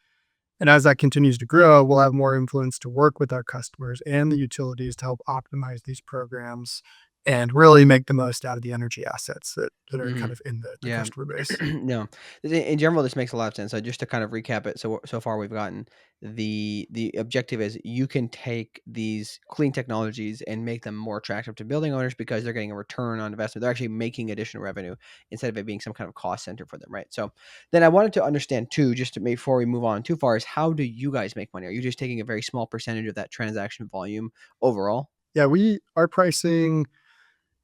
[SPEAKER 2] And as that continues to grow, we'll have more influence to work with our customers and the utilities to help optimize these programs and really make the most out of the energy assets that are kind
[SPEAKER 1] Mhm.
[SPEAKER 2] of in the
[SPEAKER 1] Yeah.
[SPEAKER 2] customer base.
[SPEAKER 1] No. In general, this makes a lot of sense. So just to kind of recap it, so far we've gotten the objective is you can take these clean technologies and make them more attractive to building owners because they're getting a return on investment. They're actually making additional revenue instead of it being some kind of cost center for them, right? So then I wanted to understand too, just to before we move on too far, is how do you guys make money? Are you just taking a very small percentage of that transaction volume overall?
[SPEAKER 2] Yeah, our pricing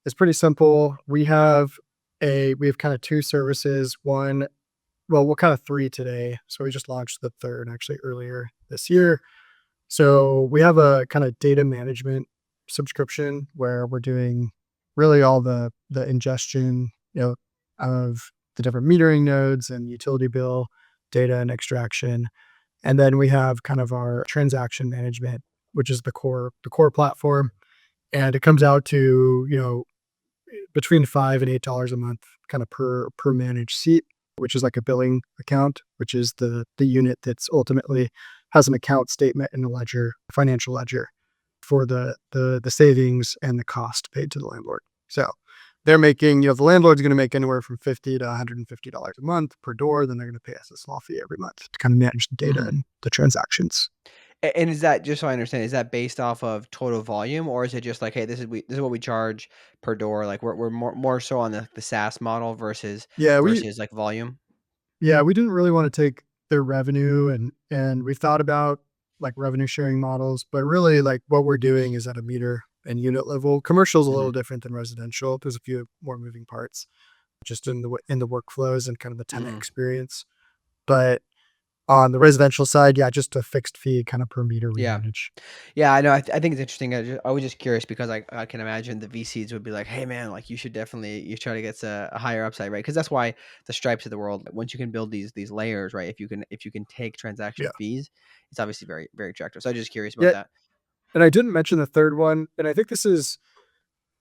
[SPEAKER 2] is pretty simple. We have kind of two services. One, well, we're kind of three today. So we just launched the third actually earlier this year. So we have a kind of data management subscription where we're doing really all the ingestion, of the different metering nodes and utility bill data and extraction. And then we have kind of our transaction management, which is the core platform. And it comes out to, between $5 and $8 a month, kind of per managed seat, which is like a billing account, which is the unit that's ultimately has an account statement and a ledger, financial ledger for the savings and the cost paid to the landlord. So they're making, the landlord's going to make anywhere from $50 to $150 a month per door. Then they're going to pay us a small fee every month to kind of manage the data
[SPEAKER 1] Mhm.
[SPEAKER 2] and the transactions.
[SPEAKER 1] And is that just so I understand, is that based off of total volume, or is it just like, "Hey, this is what we charge per door," like, we're more so on the SaaS model versus
[SPEAKER 2] Yeah,
[SPEAKER 1] like, volume?
[SPEAKER 2] we didn't really want to take their revenue, and we thought about like revenue sharing models, but really like what we're doing is at a meter and unit level. Commercial is a little
[SPEAKER 1] Mhm,
[SPEAKER 2] different than residential. There's a few more moving parts just in the workflows and kind of the tenant
[SPEAKER 1] mhm.
[SPEAKER 2] experience. But on the residential side, yeah, just a fixed fee kind of per meter we
[SPEAKER 1] Yeah.
[SPEAKER 2] manage.
[SPEAKER 1] Yeah, I know, I think it's interesting, I was just curious because I can imagine the VCs would be like, "Hey, man, like, you should definitely you try to get a higher upside," right? Because that's why the Stripes of the world, once you can build these layers, right, if you can take
[SPEAKER 2] Yeah.
[SPEAKER 1] transaction fees, it's obviously very, very attractive, so I'm just curious about
[SPEAKER 2] Yeah.
[SPEAKER 1] that.
[SPEAKER 2] And I didn't mention the third one. And I think this is,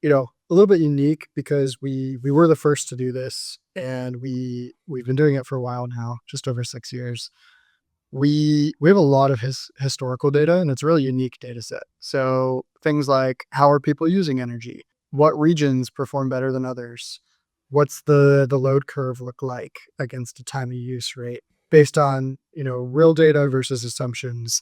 [SPEAKER 2] a little bit unique because we were the first to do this, and we've been doing it for a while now, just over 6 years. We have a lot of historical data, and it's a really unique data set. So things like, how are people using energy? What regions perform better than others? What's the load curve look like against a time of use rate based on, real data versus assumptions.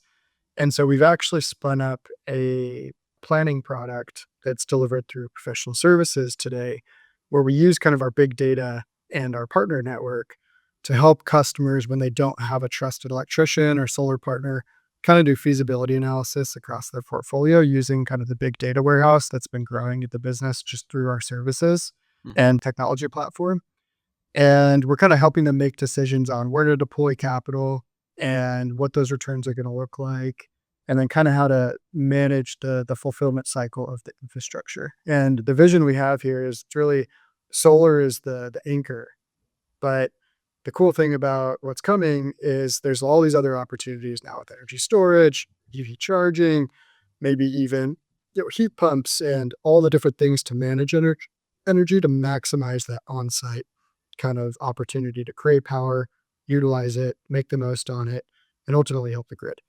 [SPEAKER 2] And so we've actually spun up a planning product that's delivered through professional services today, where we use kind of our big data and our partner network to help customers when they don't have a trusted electrician or solar partner kind of do feasibility analysis across their portfolio using kind of the big data warehouse that's been growing at the business just through our services
[SPEAKER 1] Mhm.
[SPEAKER 2] and technology platform. And we're kind of helping them make decisions on where to deploy capital and what those returns are going to look like, and then kind of how to manage the fulfillment cycle of the infrastructure. And the vision we have here is it's really solar is the anchor. But the cool thing about what's coming is there's all these other opportunities now with energy storage, EV charging, maybe even heat pumps and all the different things to manage energy to maximize that on-site kind of opportunity to create power, utilize it, make the most on it, and ultimately help the grid.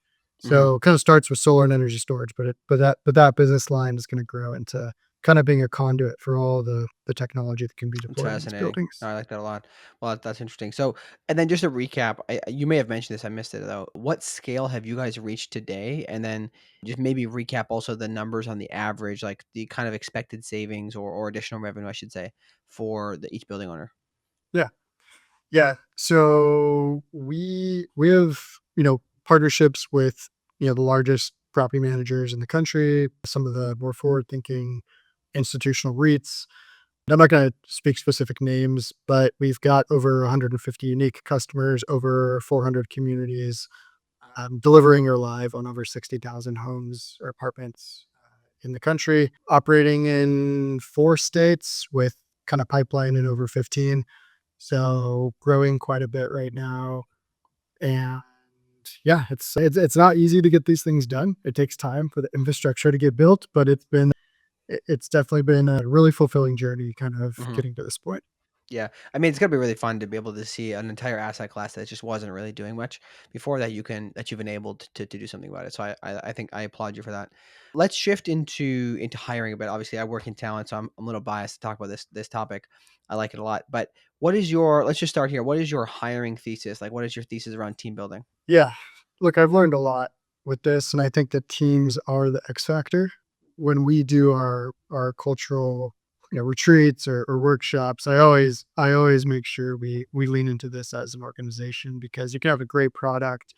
[SPEAKER 1] Mhm.
[SPEAKER 2] So it kind of starts with solar and energy storage, but that business line is going to grow into kind of being a conduit for all the technology that can be
[SPEAKER 1] It's
[SPEAKER 2] deployed in these
[SPEAKER 1] fascinating.
[SPEAKER 2] buildings.
[SPEAKER 1] I like that a lot. Well, that's interesting. So, and then just a recap, you may have mentioned this, I missed it though. What scale have you guys reached today? And then just maybe recap also the numbers on the average, like the kind of expected savings or additional revenue, I should say, for each building owner.
[SPEAKER 2] Yeah. Yeah. So we have, partnerships with, the largest property managers in the country, some of the more forward-thinking institutional REITs. I'm not going to speak specific names, but we've got over 150 unique customers, over 400 communities, delivering or live on over 60,000 homes or apartments in the country, operating in 4 states with kind of pipeline in over 15. So growing quite a bit right now. And yeah, it's not easy to get these things done. It takes time for the infrastructure to get built, but it's definitely been a really fulfilling journey kind of
[SPEAKER 1] Mhm.
[SPEAKER 2] getting to this point.
[SPEAKER 1] Yeah. I mean, it's gonna be really fun to be able to see an entire asset class that just wasn't really doing much before that you've enabled to do something about it. So I think I applaud you for that. Let's shift into hiring a bit. Obviously, I work in talent, so I'm a little biased to talk about this topic. I like it a lot. But what is your let's just start here. What is your hiring thesis? Like what is your thesis around team building?
[SPEAKER 2] Yeah. Look, I've learned a lot with this, and I think that teams are the X factor. When we do our cultural, retreats or workshops, I always make sure we lean into this as an organization because you can have a great product,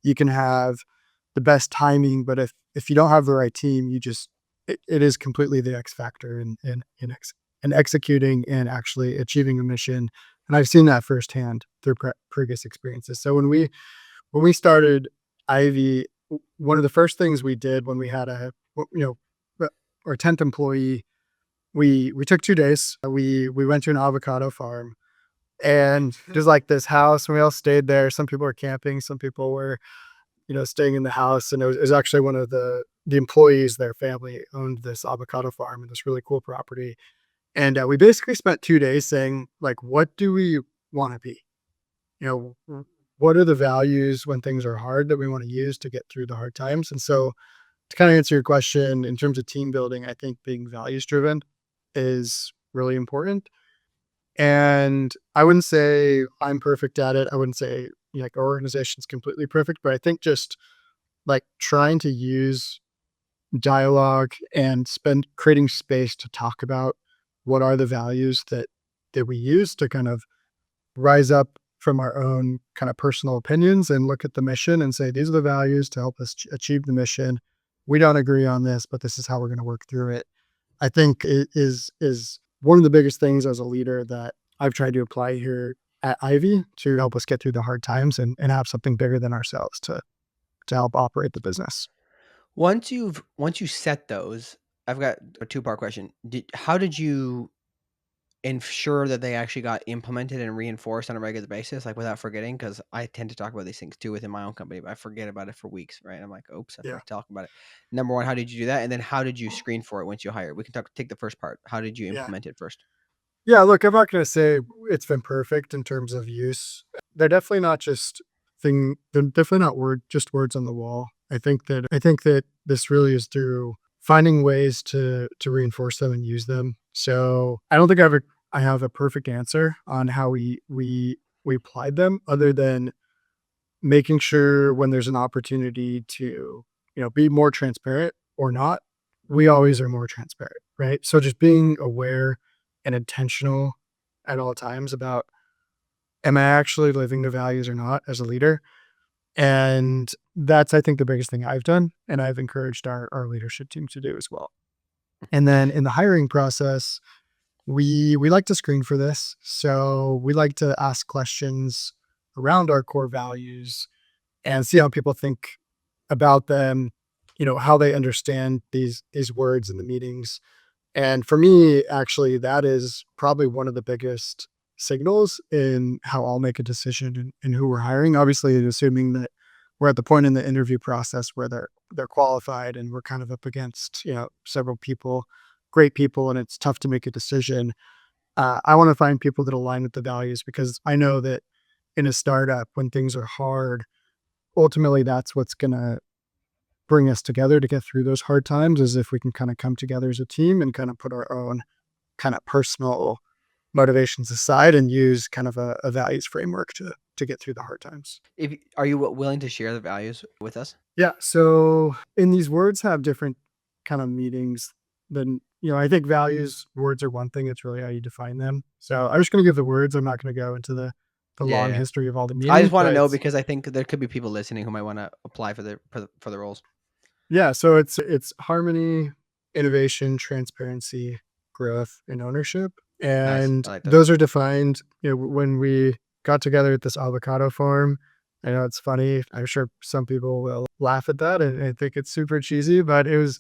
[SPEAKER 2] you can have the best timing, but if you don't have the right team, it is completely the X factor in executing and actually achieving a mission. And I've seen that firsthand through previous experiences. So when we started Ivy, one of the first things we did when we had our 10th employee, we took 2 days. We went to an avocado farm and there's like this house and we all stayed there. Some people were camping, some people were, staying in the house. And it was actually one of the employees, their family owned this avocado farm and this really cool property. And we basically spent 2 days saying, like, what do we want to be? What are the values when things are hard that we want to use to get through the hard times? And so, to kind of answer your question in terms of team building, I think being values driven is really important. And I wouldn't say I'm perfect at it. I wouldn't say like our organization's completely perfect, but I think just like trying to use dialogue and spend creating space to talk about what are the values that we use to kind of rise up from our own kind of personal opinions and look at the mission and say, these are the values to help us achieve the mission. We don't agree on this, but this is how we're going to work through it. I think it is one of the biggest things as a leader that I've tried to apply here at Ivy to help us get through the hard times and have something bigger than ourselves to help operate the business.
[SPEAKER 1] Once you set those, I've got a two-part question. How did you ensure that they actually got implemented and reinforced on a regular basis, like without forgetting, because I tend to talk about these things too within my own company, but I forget about it for weeks, right? I'm like, oops, I
[SPEAKER 2] Yeah.
[SPEAKER 1] forgot to talk about it. Number one, how did you do that? And then how did you screen for it once you hired? We can take the first part. How did you
[SPEAKER 2] Yeah.
[SPEAKER 1] implement it first?
[SPEAKER 2] Yeah, look, I'm not gonna say it's been perfect in terms of use. They're definitely not they're definitely not just words on the wall. I think that this really is through finding ways to reinforce them and use them. So I don't think I have a perfect answer on how we applied them other than making sure when there's an opportunity to, be more transparent or not, we always are more transparent, right? So just being aware and intentional at all times about, am I actually living the values or not as a leader? And that's, I think, the biggest thing I've done. And I've encouraged our leadership team to do as well. And then in the hiring process, we like to screen for this. So we like to ask questions around our core values and see how people think about them, how they understand these words in the meetings. And for me, actually, that is probably one of the biggest signals in how I'll make a decision in who we're hiring. Obviously, assuming that we're at the point in the interview process where they're qualified and we're kind of up against, several people, great people, and it's tough to make a decision. I want to find people that align with the values because I know that in a startup, when things are hard, ultimately that's what's going to bring us together to get through those hard times, is if we can kind of come together as a team and kind of put our own kind of personal motivations aside and use kind of a values framework to get through the hard times.
[SPEAKER 1] If are you willing to share the values with us?
[SPEAKER 2] Yeah. So in these words have different kind of meanings than, I think values, words are one thing. It's really how you define them. So I'm just going to give the words. I'm not going to go into the
[SPEAKER 1] Yeah,
[SPEAKER 2] long
[SPEAKER 1] yeah.
[SPEAKER 2] history of all the
[SPEAKER 1] I
[SPEAKER 2] meanings,
[SPEAKER 1] just want to
[SPEAKER 2] but
[SPEAKER 1] know because I think there could be people listening who might want to apply for the roles.
[SPEAKER 2] yeah. So it's harmony, innovation, transparency, growth, and ownership.
[SPEAKER 1] Nice.
[SPEAKER 2] And
[SPEAKER 1] I like those.
[SPEAKER 2] those are defined, when we got together at this avocado farm. I know it's funny. I'm sure some people will laugh at that and think it's super cheesy, but it was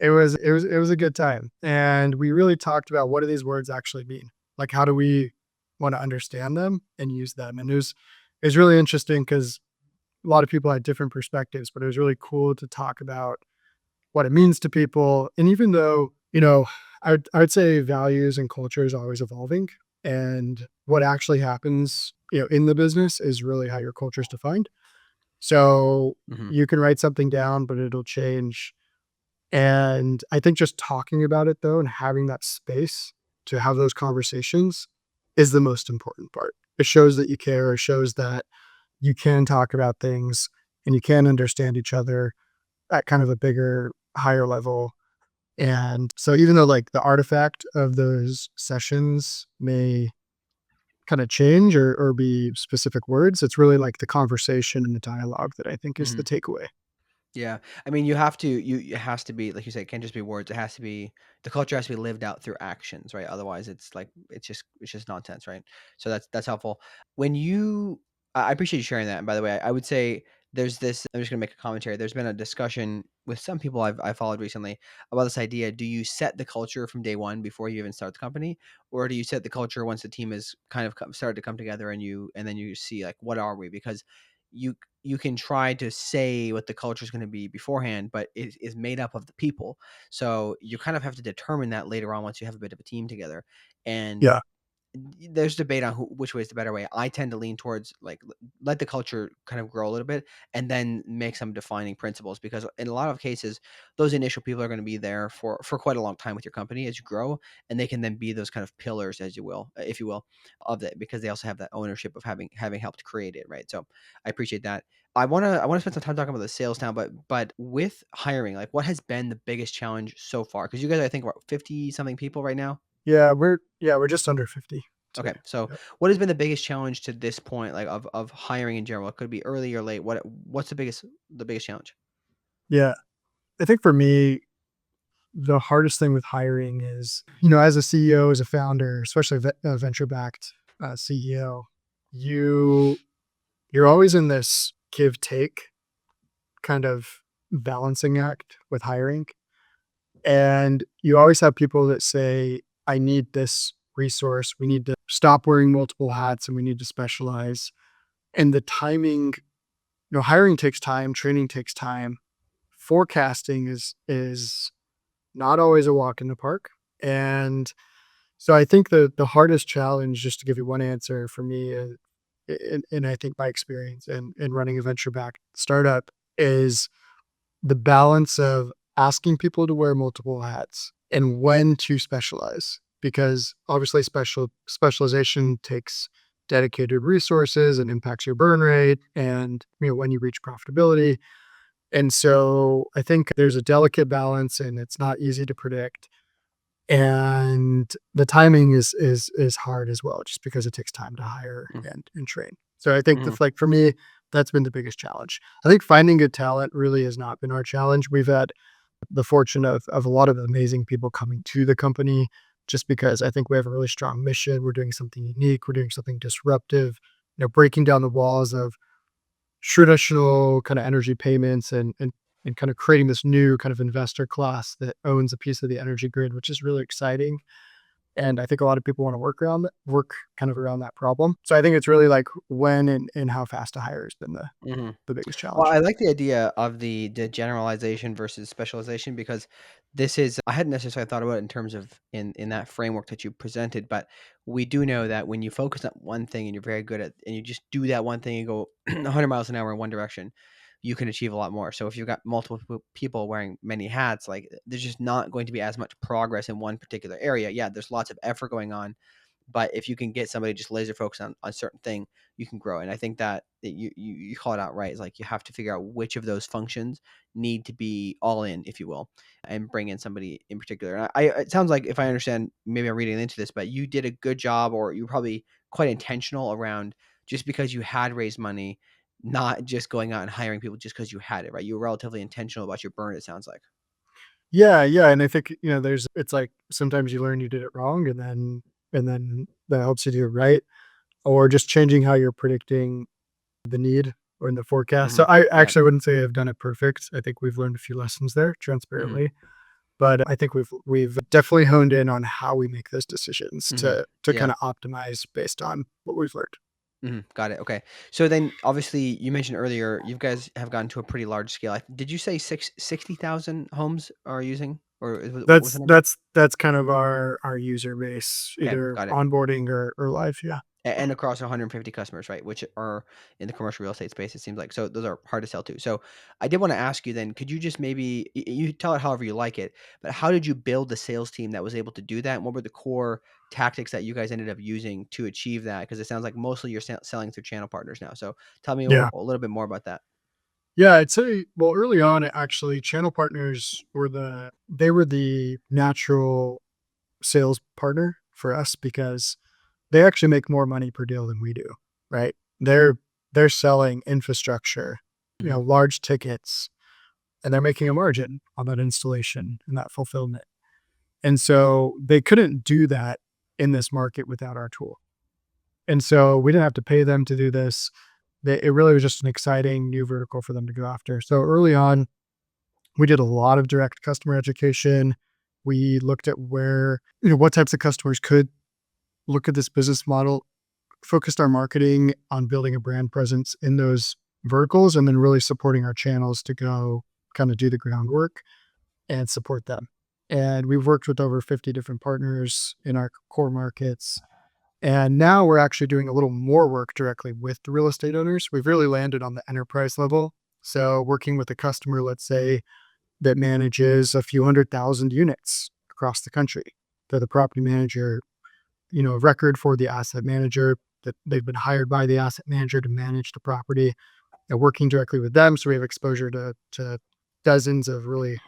[SPEAKER 2] a good time. And we really talked about what do these words actually mean? Like, how do we want to understand them and use them? And it was really interesting because a lot of people had different perspectives, but it was really cool to talk about what it means to people. And even though, I would say values and culture is always evolving. And what actually happens, in the business is really how your culture is defined. So
[SPEAKER 1] Hmm.
[SPEAKER 2] you can write something down, but it'll change. And I think just talking about it though, and having that space to have those conversations is the most important part. It shows that you care. It shows that you can talk about things and you can understand each other at kind of a bigger, higher level. And so even though like the artifact of those sessions may kind of change or be specific words, it's really like the conversation and the dialogue that I think is the
[SPEAKER 1] Hmm.
[SPEAKER 2] takeaway.
[SPEAKER 1] Yeah, I mean, you have to. It has to be like you said. It can't just be words. It has to be the culture has to be lived out through actions, right? Otherwise, it's like it's just nonsense, right? So that's helpful. When you, I appreciate you sharing that. And by the way, I would say there's this. I'm just gonna make a commentary. There's been a discussion with some people I followed recently about this idea. Do you set the culture from day one before you even start the company, or do you set the culture once the team is kind of started to come together and then you see like what are we? Because you you can try to say what the culture is going to be beforehand, but it is made up of the people. So you kind of have to determine that later on once you have a bit of a team together. And
[SPEAKER 2] Yeah.
[SPEAKER 1] there's debate on which way is the better way. I tend to lean towards like let the culture kind of grow a little bit and then make some defining principles because in a lot of cases those initial people are going to be there for quite a long time with your company as you grow, and they can then be those kind of pillars, as you will, if you will, of it because they also have that ownership of having helped create it, right? So I appreciate that. I want to spend some time talking about the sales now, but with hiring, like what has been the biggest challenge so far? Because you guys, I think, about 50 something people right now.
[SPEAKER 2] Yeah, we're just under 50
[SPEAKER 1] Okay,
[SPEAKER 2] today.
[SPEAKER 1] so
[SPEAKER 2] Yep.
[SPEAKER 1] what has been the biggest challenge to this point, like of hiring in general? It could be early or late. What's the biggest challenge?
[SPEAKER 2] Yeah. I think for me, the hardest thing with hiring is, as a CEO, as a founder, especially a venture backed CEO, you you're always in this give take kind of balancing act with hiring. And you always have people that say, I need this resource. We need to stop wearing multiple hats and we need to specialize. And the timing, hiring takes time, training takes time. Forecasting is not always a walk in the park. And so I think the hardest challenge, just to give you one answer for me, and I think my experience in running a venture backed startup is the balance of asking people to wear multiple hats and when to specialize. Because obviously specialization takes dedicated resources and impacts your burn rate and when you reach profitability. And so I think there's a delicate balance and it's not easy to predict. And the timing is hard as well, just because it takes time to hire
[SPEAKER 1] Mm,
[SPEAKER 2] and train. So I think
[SPEAKER 1] mhm,
[SPEAKER 2] like for me, that's been the biggest challenge. I think finding good talent really has not been our challenge. We've had the fortune of a lot of amazing people coming to the company just because I think we have a really strong mission. We're doing something unique. We're doing something disruptive, breaking down the walls of traditional kind of energy payments and kind of creating this new kind of investor class that owns a piece of the energy grid, which is really exciting. And I think a lot of people want to work kind of around that problem. So I think it's really like when and how fast to hire has been
[SPEAKER 1] Hmm.
[SPEAKER 2] the biggest
[SPEAKER 1] Well,
[SPEAKER 2] challenge.
[SPEAKER 1] I like the idea of the generalization versus specialization because this is I hadn't necessarily thought about it in terms of in that framework that you presented, but we do know that when you focus on one thing and you're very good at and you just do that one thing and go 100 miles an hour in one direction, you can achieve a lot more. So if you've got multiple people wearing many hats, like there's just not going to be as much progress in one particular area. Yeah, there's lots of effort going on, but if you can get somebody just laser focused on a certain thing, you can grow. And I think that you call it out right. It's like you have to figure out which of those functions need to be all in, if you will, and bring in somebody in particular. And it sounds like if I understand, maybe I'm reading into this, but you did a good job, or you were probably quite intentional around just because you had raised money, not just going out and hiring people just because you had it, right? You were relatively intentional about your burn. It sounds like.
[SPEAKER 2] Yeah, yeah, and I think, there's it's like sometimes you learn you did it wrong and then that helps you do it right, or just changing how you're predicting the need or in the forecast. So
[SPEAKER 1] Hmm.
[SPEAKER 2] I
[SPEAKER 1] Yeah.
[SPEAKER 2] actually wouldn't say I've done it perfect. I think we've learned a few lessons there
[SPEAKER 1] Hmm.
[SPEAKER 2] transparently, but I think we've definitely honed in on how we make those decisions
[SPEAKER 1] Hmm.
[SPEAKER 2] to
[SPEAKER 1] Yeah.
[SPEAKER 2] kind of optimize based on what we've learned.
[SPEAKER 1] Mhm, got it, okay. So then, obviously, you mentioned earlier, you guys have gotten to a pretty large scale. Did you say 60,000 homes are using? Or what was the number?
[SPEAKER 2] That's kind of our user base,
[SPEAKER 1] Okay,
[SPEAKER 2] either
[SPEAKER 1] got it.
[SPEAKER 2] onboarding or live. Yeah.
[SPEAKER 1] And across 150 customers, right? Which are in the commercial real estate space, it seems like. So those are hard to sell to. So I did want to ask you then, could you just maybe, you tell it however you like it, but how did you build the sales team that was able to do that? And what were the core tactics that you guys ended up using to achieve that? Because it sounds like mostly you're selling through channel partners now. So tell me
[SPEAKER 2] Yeah.
[SPEAKER 1] a little bit more about that.
[SPEAKER 2] Yeah, I'd say, well, early on, actually, channel partners they were the natural sales partner for us because they actually make more money per deal than we do, right? They're selling infrastructure,
[SPEAKER 1] Mhm,
[SPEAKER 2] large tickets, and they're making a margin on that installation and that fulfillment. And so they couldn't do that in this market without our tool. And so we didn't have to pay them to do this. It really was just an exciting new vertical for them to go after. So early on, we did a lot of direct customer education. We looked at what types of customers could look at this business model, focused our marketing on building a brand presence in those verticals, and then really supporting our channels to go kind of do the groundwork and support them. And we've worked with over 50 different partners in our core markets. And now we're actually doing a little more work directly with the real estate owners. We've really landed on the enterprise level. So working with a customer, let's say, that manages a few 100,000 units across the country. They're the property manager, of record for the asset manager, that they've been hired by the asset manager to manage the property, and working directly with them. So we have exposure to dozens of really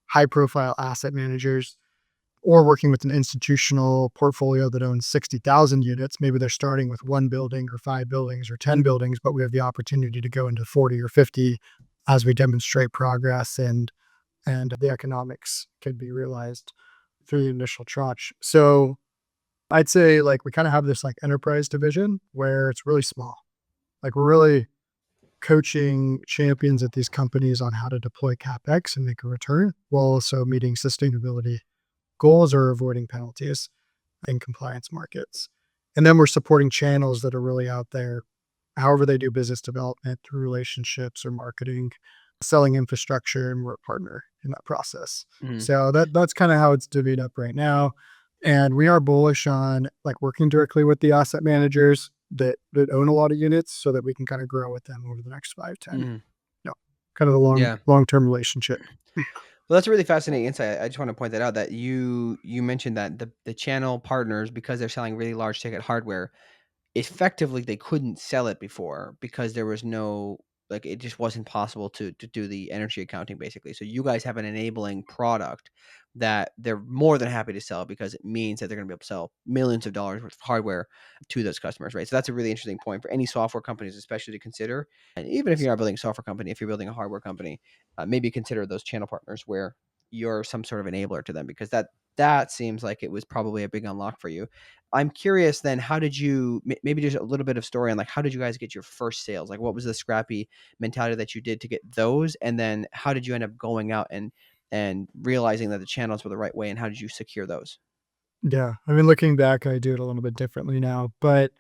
[SPEAKER 2] high profile asset managers, or working with an institutional portfolio that owns 60,000 units. Maybe they're starting with one building or five buildings or 10 buildings, but we have the opportunity to go into 40 or 50 as we demonstrate progress and the economics could be realized through the initial tranche. So I'd say like we kind of have this like enterprise division where it's really small. Like we're really coaching champions at these companies on how to deploy CapEx and make a return while also meeting sustainability goals or avoiding penalties in compliance markets. And then we're supporting channels that are really out there, however they do business development through relationships or marketing, selling infrastructure, and we're a partner in that process.
[SPEAKER 1] mhm.
[SPEAKER 2] So that's kind of how it's divvied up right now. And we are bullish on like working directly with the asset managers that own a lot of units so that we can kind of grow with them over the next 5, 10.
[SPEAKER 1] Mhm.
[SPEAKER 2] No, kind of the
[SPEAKER 1] Yeah.
[SPEAKER 2] long term relationship.
[SPEAKER 1] Well, that's a really fascinating insight. I just want to point that out that you mentioned that the channel partners, because they're selling really large ticket hardware, effectively they couldn't sell it before because there was no like it just wasn't possible to do the energy accounting basically. So you guys have an enabling product that they're more than happy to sell because it means that they're going to be able to sell millions of dollars worth of hardware to those customers, right? So that's a really interesting point for any software companies, especially to consider. And even if you're not building a software company, if you're building a hardware company, maybe consider those channel partners where you're some sort of enabler to them because that seems like it was probably a big unlock for you. I'm curious then, how did you maybe just a little bit of story on like how did you guys get your first sales? Like what was the scrappy mentality that you did to get those? And then how did you end up going out and realizing that the channels were the right way and how did you secure those?
[SPEAKER 2] Yeah. I mean, looking back, I do it a little bit differently now, but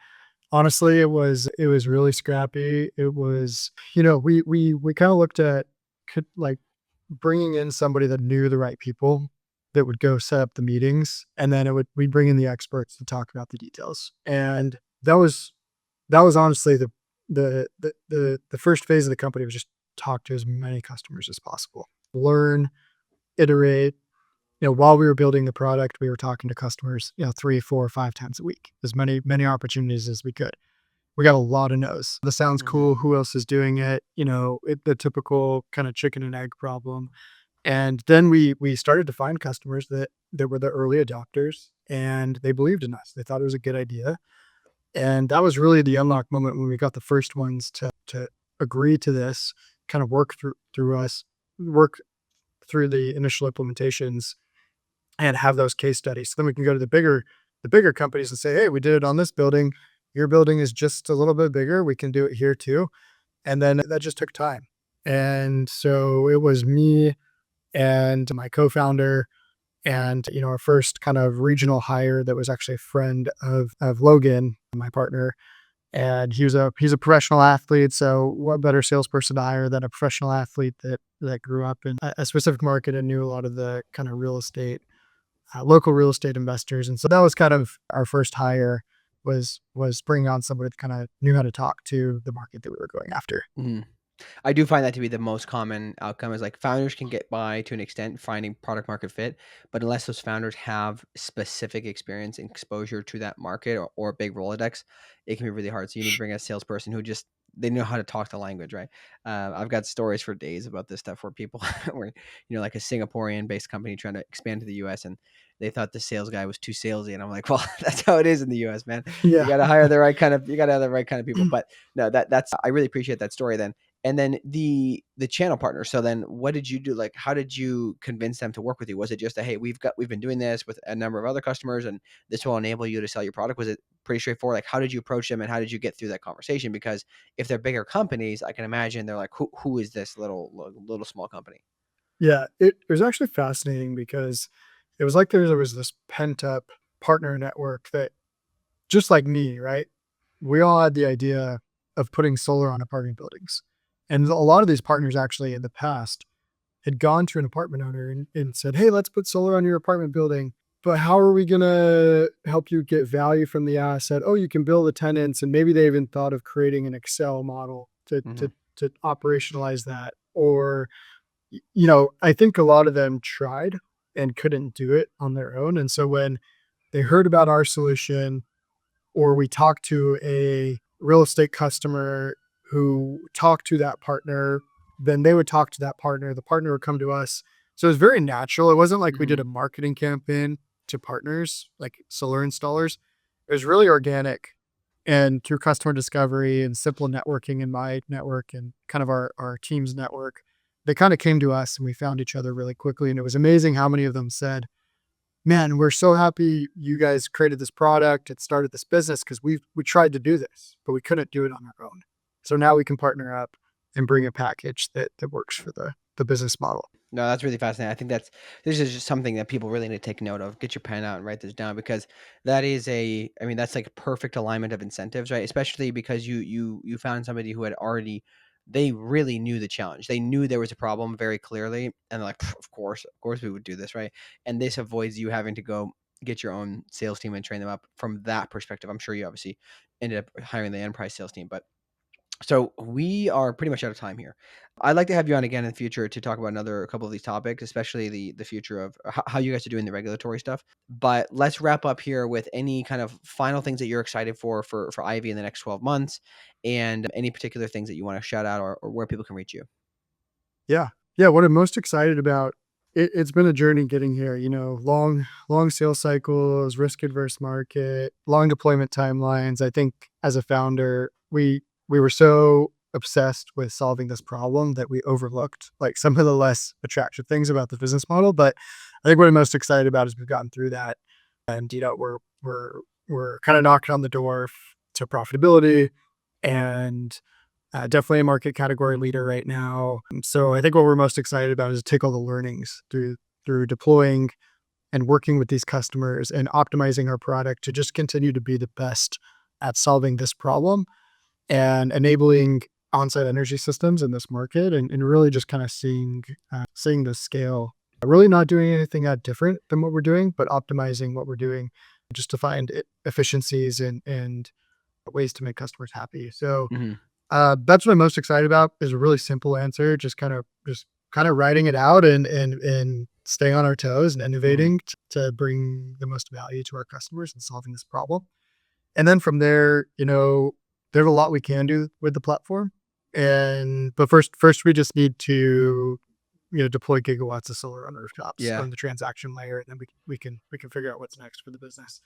[SPEAKER 2] honestly, it was really scrappy. It was, we kind of looked at like bringing in somebody that knew the right people that would go set up the meetings, and then we'd bring in the experts to talk about the details. And that was honestly the first phase of the company was just talk to as many customers as possible, learn, iterate. While we were building the product, we were talking to customers, 3, 4, 5 times a week, as many opportunities as we could. We got a lot of no's. This sounds
[SPEAKER 1] Mhm.
[SPEAKER 2] cool. Who else is doing it? The typical kind of chicken and egg problem. And then we started to find customers that were the early adopters, and they believed in us. They thought it was a good idea. And that was really the unlock moment when we got the first ones to agree to this, kind of work through the initial implementations and have those case studies. So then we can go to the bigger companies and say, "Hey, we did it on this building. Your building is just a little bit bigger. We can do it here too." And then that just took time. And so it was me and my co-founder and, our first kind of regional hire that was actually a friend of Logan, my partner. And he's a professional athlete. So what better salesperson to hire than a professional athlete that grew up in a specific market and knew a lot of the kind of local real estate investors. And so that was kind of our first hire, was bringing on somebody that kind of knew how to talk to the market that we were going after.
[SPEAKER 1] Mhm. I do find that to be the most common outcome is like founders can get by to an extent finding product market fit, but unless those founders have specific experience and exposure to that market or a big Rolodex, it can be really hard. So you need to bring a salesperson who just they know how to talk the language, right? I've got stories for days about this stuff where people were, like a Singaporean based company trying to expand to the US and they thought the sales guy was too salesy. And I'm like, well, that's how it is in the US, man. You
[SPEAKER 2] Yeah.
[SPEAKER 1] got to hire the right kind of, you got to have the right kind of people. But no, I really appreciate that story then. And then the channel partner. So then what did you do? Like, how did you convince them to work with you? Was it just a, hey, we've been doing this with a number of other customers and this will enable you to sell your product? Was it pretty straightforward? Like, how did you approach them and how did you get through that conversation? Because if they're bigger companies, I can imagine they're like, who is this little small company?
[SPEAKER 2] Yeah. It was actually fascinating because it was like there was this pent up partner network that, just like me, right? We all had the idea of putting solar on apartment buildings. And a lot of these partners actually in the past had gone to an apartment owner and said, "Hey, let's put solar on your apartment building. But how are we going to help you get value from the asset? Oh, you can bill the tenants." And maybe they even thought of creating an Excel model to,
[SPEAKER 1] Hmm.
[SPEAKER 2] to, to operationalize that. Or, I think a lot of them tried and couldn't do it on their own. And so when they heard about our solution, or we talked to a real estate customer who talked to that partner, then they would talk to that partner. The partner would come to us. So it was very natural. It wasn't like we
[SPEAKER 1] Hmm.
[SPEAKER 2] did a marketing campaign to partners, like solar installers. It was really organic and through customer discovery and simple networking in my network and kind of our team's network. They kind of came to us and we found each other really quickly. And it was amazing how many of them said, "Man, we're so happy you guys created this product and started this business because we tried to do this, but we couldn't do it on our own. So now we can partner up and bring a package that works for the business model."
[SPEAKER 1] No, that's really fascinating. I think this is just something that people really need to take note of. Get your pen out and write this down because I mean, that's like a perfect alignment of incentives, right? Especially because you found somebody who had already, they really knew the challenge. They knew there was a problem very clearly, and they're like, "Pff, of course, we would do this, right?" And this avoids you having to go get your own sales team and train them up from that perspective. I'm sure you obviously ended up hiring the enterprise sales team, but so we are pretty much out of time here. I'd like to have you on again in the future to talk about another couple of these topics, especially the future of how you guys are doing the regulatory stuff. But let's wrap up here with any kind of final things that you're excited for Ivy in the next 12 months, and any particular things that you want to shout out or where people can reach you.
[SPEAKER 2] Yeah. Yeah, what I'm most excited about, it's been a journey getting here, long sales cycles, risk adverse market, long deployment timelines. I think as a founder, we were so obsessed with solving this problem that we overlooked like some of the less attractive things about the business model. But I think what I'm most excited about is we've gotten through that, and we're kind of knocking on the door to profitability, and definitely a market category leader right now. So I think what we're most excited about is to take all the learnings through deploying and working with these customers and optimizing our product to just continue to be the best at solving this problem and enabling on-site energy systems in this market, and really just kind of seeing the scale, really not doing anything different than what we're doing, but optimizing what we're doing just to find efficiencies and ways to make customers happy. So
[SPEAKER 1] Mhm.
[SPEAKER 2] that's what I'm most excited about, is a really simple answer, just kind of writing it out and staying on our toes and
[SPEAKER 1] Mhm.
[SPEAKER 2] innovating to bring the most value to our customers and solving this problem. And then from there, there's a lot we can do with the platform. But first we just need to, deploy gigawatts of solar on rooftops
[SPEAKER 1] Yeah.
[SPEAKER 2] on the transaction layer, and then we can figure out what's next for the business.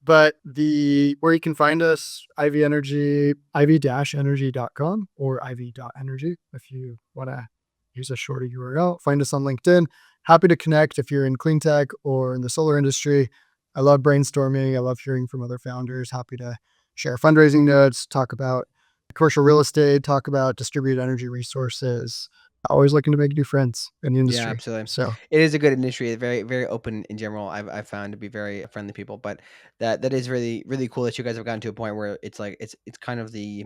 [SPEAKER 2] But the where you can find us, IV Energy, iv-energy.com or iv.energy if you want to use a shorter URL. Find us on LinkedIn. Happy to connect if you're in clean tech or in the solar industry. I love brainstorming. I love hearing from other founders. Happy to share fundraising notes, talk about commercial real estate, talk about distributed energy resources. Always looking to make new friends in the
[SPEAKER 1] Yeah,
[SPEAKER 2] industry.
[SPEAKER 1] absolutely.
[SPEAKER 2] So
[SPEAKER 1] It is a good industry, very, very open in general. I've found to be very friendly people, but that is really, really cool that you guys have gotten to a point where it's like it's kind of the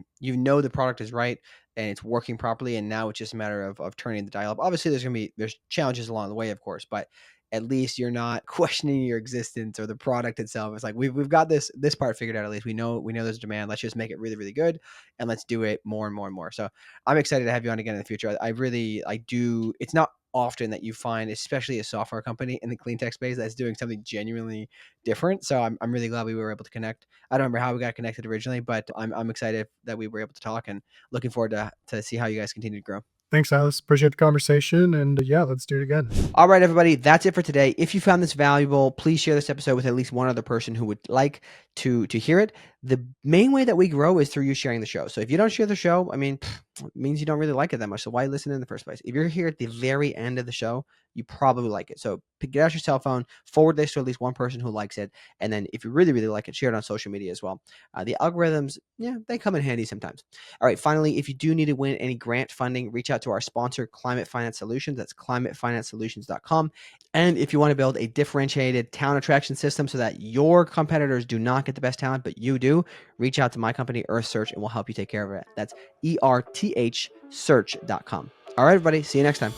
[SPEAKER 1] product is right and it's working properly, and now it's just a matter of turning the dial up. Obviously, there's challenges along the way, of course, but at least you're not questioning your existence or the product itself. It's like we've got this part figured out. At least we know there's demand. Let's just make it really, really good, and let's do it more and more and more. So I'm excited to have you on again in the future. I do. It's not often that you find, especially a software company in the clean tech space, that's doing something genuinely different. So I'm really glad we were able to connect. I don't remember how we got connected originally, but I'm excited that we were able to talk and looking forward to see how you guys continue to grow.
[SPEAKER 2] thanks, Alice. Appreciate the conversation. And yeah, let's do it again.
[SPEAKER 1] All right, everybody, that's it for today. If you found this valuable, please share this episode with at least one other person who would like to hear it. The main way that we grow is through you sharing the show. So if you don't share the show, I mean, it means you don't really like it that much. So why listen in the first place? If you're here at the very end of the show, you probably like it. So get out your cell phone, forward this to at least one person who likes it, and then if you really, really like it, share it on social media as well. The algorithms, yeah, they come in handy sometimes. All right, finally, if you do need to win any grant funding, reach out to our sponsor, Climate Finance Solutions. That's climatefinancesolutions.com. And if you want to build a differentiated talent attraction system so that your competitors do not get the best talent, but you do, reach out to my company, Earth Search, and we'll help you take care of it. That's ERTH search.com. All right, everybody. See you next time.